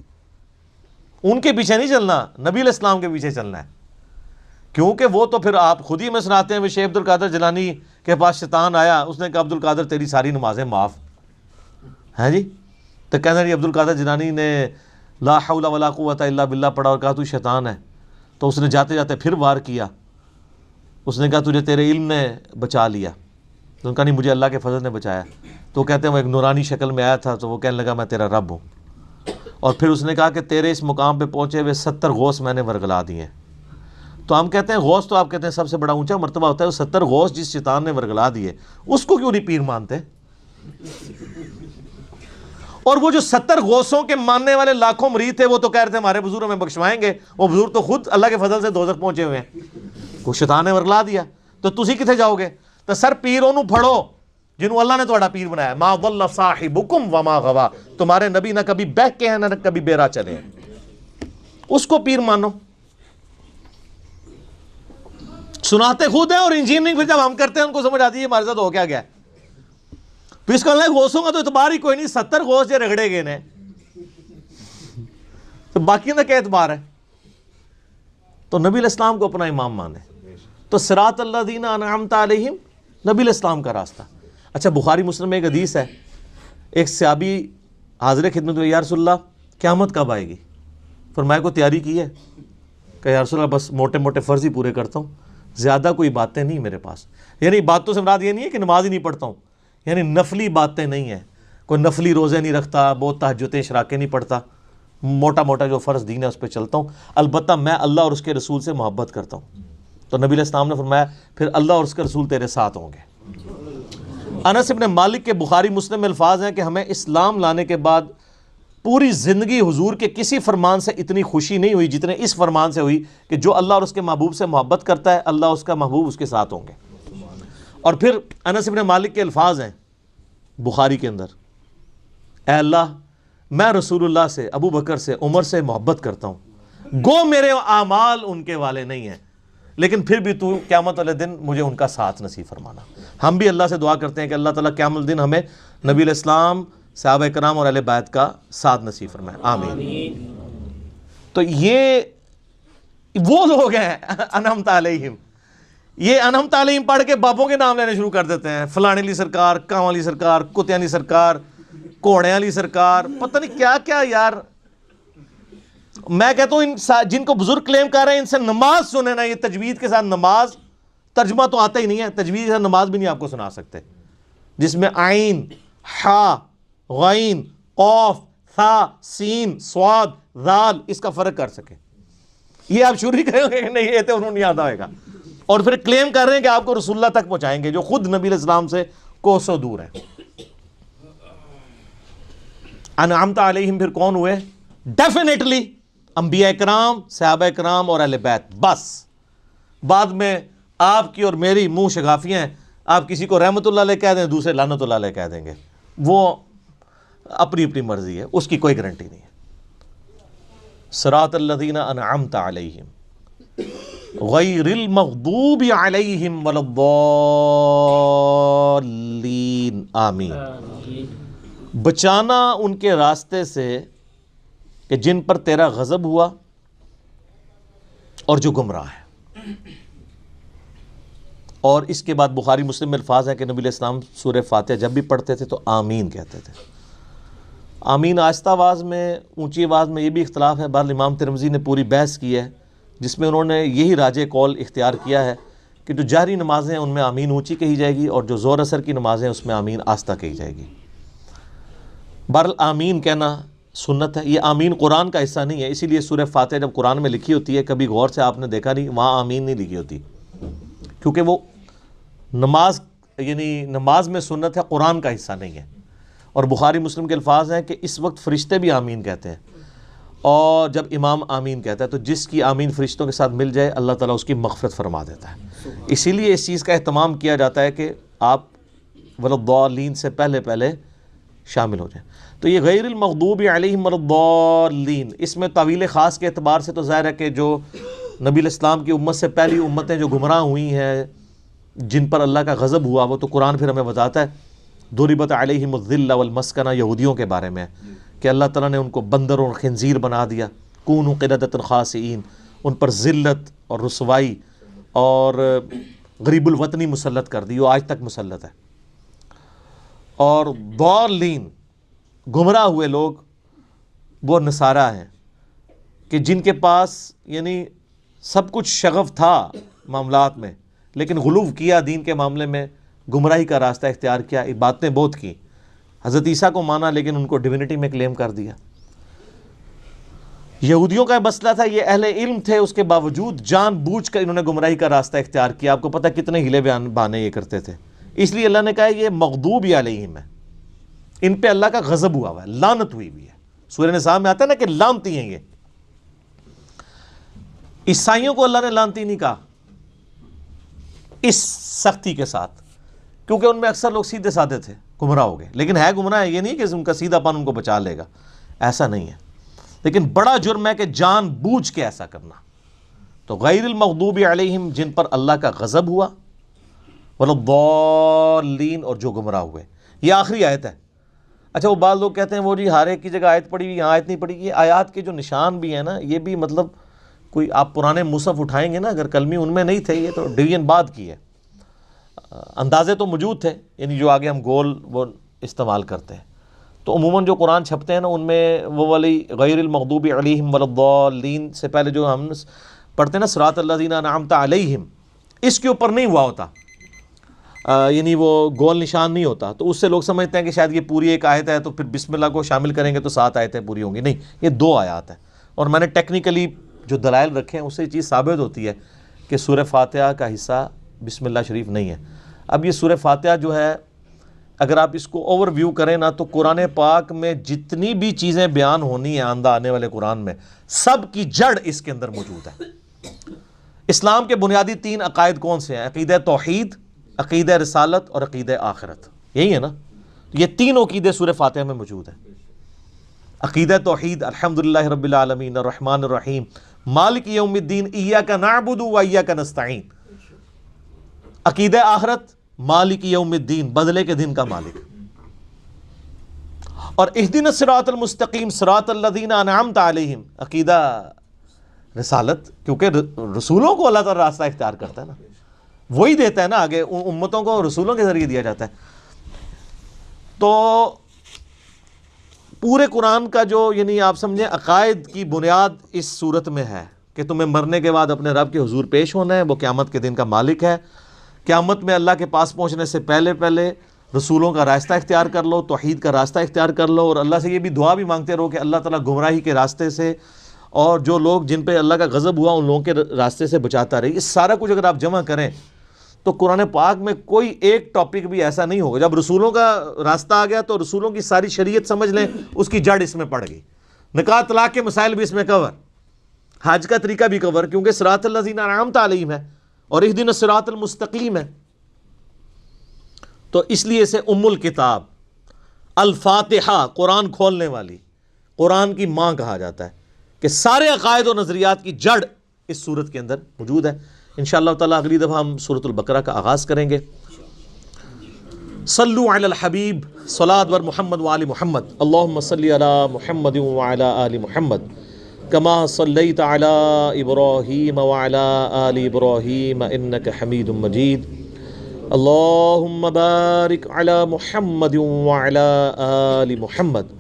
ان کے پیچھے نہیں چلنا، نبی علیہ السلام کے پیچھے چلنا ہے. کیونکہ وہ تو پھر آپ خود ہی میں سناتے ہیں، وہ شیخ عبد القادر جیلانی کے پاس شیطان آیا، اس نے کہا عبد القادر تیری ساری نمازیں معاف ہیں جی. تو کہنا جی عبد القادر جیلانی نے لا حول ولا قوت الا باللہ پڑھا اور کہا تو شیطان ہے. تو اس نے جاتے جاتے پھر وار کیا، اس نے کہا تجھے تیرے علم نے بچا لیا. تو ان کا نہیں، مجھے اللہ کے فضل نے بچایا. تو کہتے ہیں وہ ایک نورانی شکل میں آیا تھا، تو وہ کہنے لگا میں تیرا رب ہوں. اور پھر اس نے کہا کہ تیرے اس مقام پہ پہنچے ہوئے 70 غوث میں نے ورگلا دیے. تو ہم کہتے ہیں غوث تو آپ کہتے ہیں سب سے بڑا اونچا مرتبہ ہوتا ہے، وہ 70 غوث جس شیطان نے ورگلا دیے اس کو کیوں نہیں پیر مانتے؟ اور وہ جو 70 غوثوں کے ماننے والے لاکھوں مرید تھے، وہ تو کہہ رہے تھے ہمارے بزرگ ہمیں بخشوائیں گے. وہ بزرگ تو خود اللہ کے فضل سے دوزخ پہنچے ہوئے ہیں، وہ شیطان نے ورگلا دیا. تو تسی کتنے جاؤ گے؟ تو سر پیروں پڑھو جنہوں اللہ نے تھوڑا پیر بنایا. ما ضل صاحبکم وما غوا، تمہارے نبی نہ کبھی بہک کے ہیں نہ کبھی بیرا چلے ہیں، اس کو پیر مانو. سناتے خود ہیں اور انجینئرنگ پھر جب ہم کرتے ہیں ان کو سمجھ آتی ہے ہمارے ساتھ ہو کیا گیا. پھر اس کا غوثوں کا تو اعتبار ہی کوئی نہیں، 70 غوث جو رگڑے گئے نے، تو باقی کا کیا اعتبار ہے؟ تو نبی علیہ السلام کو اپنا امام مانے. تو صراط الذین انعمت علیہم نبی علیہ السلام کا راستہ. اچھا بخاری مسلم میں ایک حدیث ہے، ایک صحابی حاضر خدمت میں، یا رسول اللہ قیامت کب آئے گی؟ فرمایا کو تیاری کی ہے؟ کہ یا رسول اللہ بس موٹے موٹے فرض ہی پورے کرتا ہوں، زیادہ کوئی باتیں نہیں میرے پاس. یعنی باتوں سے مراد یہ نہیں ہے کہ نماز ہی نہیں پڑھتا ہوں، یعنی نفلی باتیں نہیں ہیں، کوئی نفلی روزے نہیں رکھتا، بہت تہجدیں اشراقیں نہیں پڑھتا، موٹا موٹا جو فرض دین ہے اس پہ چلتا ہوں. البتہ میں اللہ اور اس کے رسول سے محبت کرتا ہوں. تو نبی علیہ السلام نے فرمایا پھر اللہ اور اس کے رسول تیرے ساتھ ہوں گے. انس ابن مالک کے بخاری مسلم میں الفاظ ہیں کہ ہمیں اسلام لانے کے بعد پوری زندگی حضور کے کسی فرمان سے اتنی خوشی نہیں ہوئی جتنے اس فرمان سے ہوئی کہ جو اللہ اور اس کے محبوب سے محبت کرتا ہے اللہ اس کا محبوب اس کے ساتھ ہوں گے. اور پھر انس ابن مالک کے الفاظ ہیں بخاری کے اندر، اے اللہ میں رسول اللہ سے، ابو بکر سے، عمر سے محبت کرتا ہوں، گو میرے اعمال ان کے والے نہیں ہیں، لیکن پھر بھی تو قیامت والے دن مجھے ان کا ساتھ نصیب فرمانا. ہم بھی اللہ سے دعا کرتے ہیں کہ اللہ تعالیٰ قیامت الدن ہمیں نبی علیہ السلام، صحابہ کرام اور اہل بیت کا ساتھ نصیب فرمائے، آمین. تو یہ وہ لوگ ہیں انعمت علیہم، یہ انعمت علیہم پڑھ کے باپوں کے نام لینے شروع کر دیتے ہیں، فلانے علی سرکار، کاں علی سرکار، کتیاں علی سرکار، کوڑے علی سرکار، پتہ نہیں کیا کیا. یار میں کہتا ہوں ان جن کو بزرگ کلیم کر رہے ہیں ان سے نماز سنیں نا، یہ تجوید کے ساتھ نماز، ترجمہ تو آتا ہی نہیں ہے، تجوید کے ساتھ نماز بھی نہیں آپ کو سنا سکتے، جس میں عین، حا، غین، قوف، ثا، سین، صاد، ذال اس کا فرق کر سکے. یہ آپ شروع ہی کریں گے کہ نہیں یہ تو انہوں نہیں یاد آئے گا، اور پھر کلیم کر رہے ہیں کہ آپ کو رسول اللہ تک پہنچائیں گے جو خود نبی علیہ السلام سے کوسوں دور ہیں. انعمت علیہم پھر کون ہوئے؟ ڈیفینیٹلی انبیاء کرام، صحابہ کرام اور اہل بیت. بس بعد میں آپ کی اور میری منہ شگافیاں ہیں، آپ کسی کو رحمت اللہ علیہ کہہ دیں، دوسرے لعنت اللہ علیہ کہہ دیں گے، وہ اپنی اپنی مرضی ہے، اس کی کوئی گارنٹی نہیں ہے. صراط الذین انعمت علیہم غیر المغضوب علیہم ولا الضالین، آمین. بچانا ان کے راستے سے کہ جن پر تیرا غضب ہوا اور جو گمراہ ہے. اور اس کے بعد بخاری مسلم میں الفاظ ہیں کہ نبی علیہ السلام سورہ فاتحہ جب بھی پڑھتے تھے تو آمین کہتے تھے. آمین آہستہ آواز میں، اونچی آواز میں، یہ بھی اختلاف ہے. بہرحال امام ترمذی نے پوری بحث کی ہے جس میں انہوں نے یہی راجہ قول اختیار کیا ہے کہ جو جہری نمازیں ہیں ان میں آمین اونچی کہی جائے گی، اور جو زور اثر کی نمازیں ہیں اس میں آمین آہستہ کہی جائے گی. بہرحال آمین کہنا سنت ہے. یہ آمین قرآن کا حصہ نہیں ہے، اسی لیے سورہ فاتحہ جب قرآن میں لکھی ہوتی ہے کبھی غور سے آپ نے دیکھا نہیں وہاں آمین نہیں لکھی ہوتی، کیونکہ وہ نماز یعنی نماز میں سنت ہے، قرآن کا حصہ نہیں ہے. اور بخاری مسلم کے الفاظ ہیں کہ اس وقت فرشتے بھی آمین کہتے ہیں، اور جب امام آمین کہتا ہے تو جس کی آمین فرشتوں کے ساتھ مل جائے اللہ تعالیٰ اس کی مغفرت فرما دیتا ہے. اسی لیے اس چیز کا اہتمام کیا جاتا ہے کہ آپ ولضالین سے پہلے پہلے شامل ہو جائیں. تو یہ غیر المغضوب علیہم ولا الضالین، اس میں طویل خاص کے اعتبار سے تو ظاہر ہے کہ جو نبی علیہ السلام کی امت سے پہلی امتیں جو گمراہ ہوئی ہیں جن پر اللہ کا غضب ہوا، وہ تو قرآن پھر ہمیں بتاتا ہے. ضربت علیہم الذلہ والمسکنہ یہودیوں کے بارے میں کہ اللہ تعالیٰ نے ان کو بندر اور خنزیر بنا دیا، کونوا قردۃ خاسئین، ان پر ذلت اور رسوائی اور غریب الوطنی مسلط کر دی، وہ آج تک مسلط ہے. اور ضالین گمراہ ہوئے لوگ وہ نصارہ ہیں کہ جن کے پاس یعنی سب کچھ شغف تھا معاملات میں لیکن غلو کیا دین کے معاملے میں، گمراہی کا راستہ اختیار کیا، باتیں بہت کی، حضرت عیسیٰ کو مانا لیکن ان کو ڈیونٹی میں کلیم کر دیا. یہودیوں کا مسئلہ تھا، یہ اہل علم تھے، اس کے باوجود جان بوجھ کر انہوں نے گمراہی کا راستہ اختیار کیا. آپ کو پتہ کتنے ہیلے بہانے یہ کرتے تھے. اس لیے اللہ نے کہا یہ مغضوب علیہم ہے، ان پہ اللہ کا غضب ہوا ہے، لعنت ہوئی ہوئی ہے. سورہ نساء میں آتا ہے نا کہ لعنتی ہیں یہ. عیسائیوں کو اللہ نے لعنتی نہیں کہا اس سختی کے ساتھ، کیونکہ ان میں اکثر لوگ سیدھے سادے تھے، گمراہ ہو گئے. لیکن ہے گمراہ ہے، یہ نہیں کہ ان کا سیدھا پن ان کو بچا لے گا، ایسا نہیں ہے. لیکن بڑا جرم ہے کہ جان بوجھ کے ایسا کرنا. تو غیر المغضوب علیہم جن پر اللہ کا غضب ہوا، ولا الضالین اور جو گمراہ ہوئے. یہ آخری آیت ہے. اچھا وہ بعض لوگ کہتے ہیں وہ جی ہر ایک کی جگہ آیت پڑھی ہوئی، یہاں آیت نہیں پڑھی. یہ آیات کے جو نشان بھی ہیں نا، یہ بھی مطلب کوئی آپ پرانے مصحف اٹھائیں گے نا، اگر کلمی ان میں نہیں تھے، یہ تو ڈویژن بعد کی ہے. اندازے تو موجود تھے، یعنی جو آگے ہم گول وہ استعمال کرتے ہیں، تو عموماً جو قرآن چھپتے ہیں نا ان میں وہ والی غیر المغضوب علیہم ولا الضالین سے پہلے جو ہم پڑھتے ہیں نا صراط الذین انعمت علیہم، اس کے اوپر نہیں ہوا ہوتا، یعنی وہ گول نشان نہیں ہوتا، تو اس سے لوگ سمجھتے ہیں کہ شاید یہ پوری ایک آیت ہے تو پھر بسم اللہ کو شامل کریں گے تو 7 آیتیں پوری ہوں گی. نہیں، یہ 2 آیات ہیں. اور میں نے ٹیکنیکلی جو دلائل رکھے ہیں اس سے یہ چیز ثابت ہوتی ہے کہ سورہ فاتحہ کا حصہ بسم اللہ شریف نہیں ہے. اب یہ سورہ فاتحہ جو ہے اگر آپ اس کو اوور ویو کریں نا تو قرآن پاک میں جتنی بھی چیزیں بیان ہونی ہیں آئندہ آنے والے قرآن میں، سب کی جڑ اس کے اندر موجود ہے. اسلام کے بنیادی 3 عقائد کون سے ہیں؟ عقیدہ توحید، عقیدہ رسالت اور عقیدہ آخرت. یہی ہے نا، یہ 3 عقیدے سورہ فاتحہ میں موجود ہیں. عقیدہ توحید الحمدللہ رب العالمین الرحمن الرحیم مالک یوم الدین ایاک نعبد و ایاک نستعین. عقیدہ آخرت مالک یوم الدین، بدلے کے دن کا مالک. اور اہدنا الصراط المستقیم صراط الذین انعمت علیہم عقیدہ رسالت، کیونکہ رسولوں کو اللہ تعالی راستہ اختیار کرتا ہے نا، وہی دیتا ہے نا آگے، امتوں کو رسولوں کے ذریعے دیا جاتا ہے. تو پورے قرآن کا جو یعنی آپ سمجھیں عقائد کی بنیاد اس صورت میں ہے کہ تمہیں مرنے کے بعد اپنے رب کے حضور پیش ہونا ہے، وہ قیامت کے دن کا مالک ہے. قیامت میں اللہ کے پاس پہنچنے سے پہلے رسولوں کا راستہ اختیار کر لو، توحید کا راستہ اختیار کر لو، اور اللہ سے یہ بھی دعا بھی مانگتے رہو کہ اللہ تعالیٰ گمراہی کے راستے سے اور جو لوگ جن پہ اللہ کا غضب ہوا ان لوگوں کے راستے سے بچاتا رہے. یہ سارا کچھ اگر آپ جمع کریں تو قرآن پاک میں کوئی ایک ٹاپک بھی ایسا نہیں ہوگا. جب رسولوں کا راستہ آ گیا تو رسولوں کی ساری شریعت سمجھ لیں، اس کی جڑ اس میں پڑ گئی. نکاح طلاق کے مسائل بھی اس میں کور، حج کا طریقہ بھی کور، کیونکہ صراط الذین انعمت علیہم ہے اور اہدنا الصراط المستقیم ہے. تو اس لیے اسے ام الکتاب الفاتحہ، قرآن کھولنے والی، قرآن کی ماں کہا جاتا ہے کہ سارے عقائد و نظریات کی جڑ اس صورت کے اندر موجود ہے. انشاءاللہ تعالیٰ اگلی دفعہ ہم سورۃ البقرہ کا آغاز کریں گے. صلو علی الحبیب صلاۃ ور محمد وآل محمد اللہم صلی علی محمد وعلی آل محمد کما صلیت علی ابراہیم وعلی آل ابراہیم انک حمید مجید. اللہم بارک علی محمد وعلی آل محمد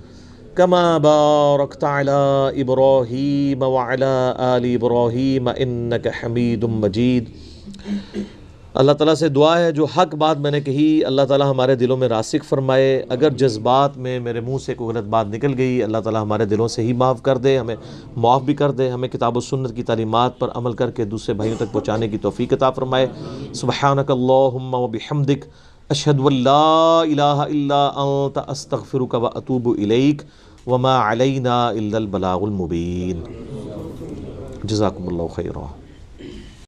کما بارکت علی ابراہیم وعلی آل ابراہیم انک حمید مجید. اللہ تعالیٰ سے دعا ہے جو حق بات میں نے کہی اللہ تعالیٰ ہمارے دلوں میں راسخ فرمائے. اگر جذبات میں میرے منہ سے کوئی غلط بات نکل گئی اللہ تعالیٰ ہمارے دلوں سے ہی معاف کر دے، ہمیں معاف بھی کر دے، ہمیں کتاب و سنت کی تعلیمات پر عمل کر کے دوسرے بھائیوں تک پہنچانے کی توفیق عطا فرمائے. سبحانک اللہم و بحمدک اشہد ان لا الہ الا انت استغفرک و اتوب الیک وما علینا الا البلاغ المبین. جزاکم اللہ خیرا.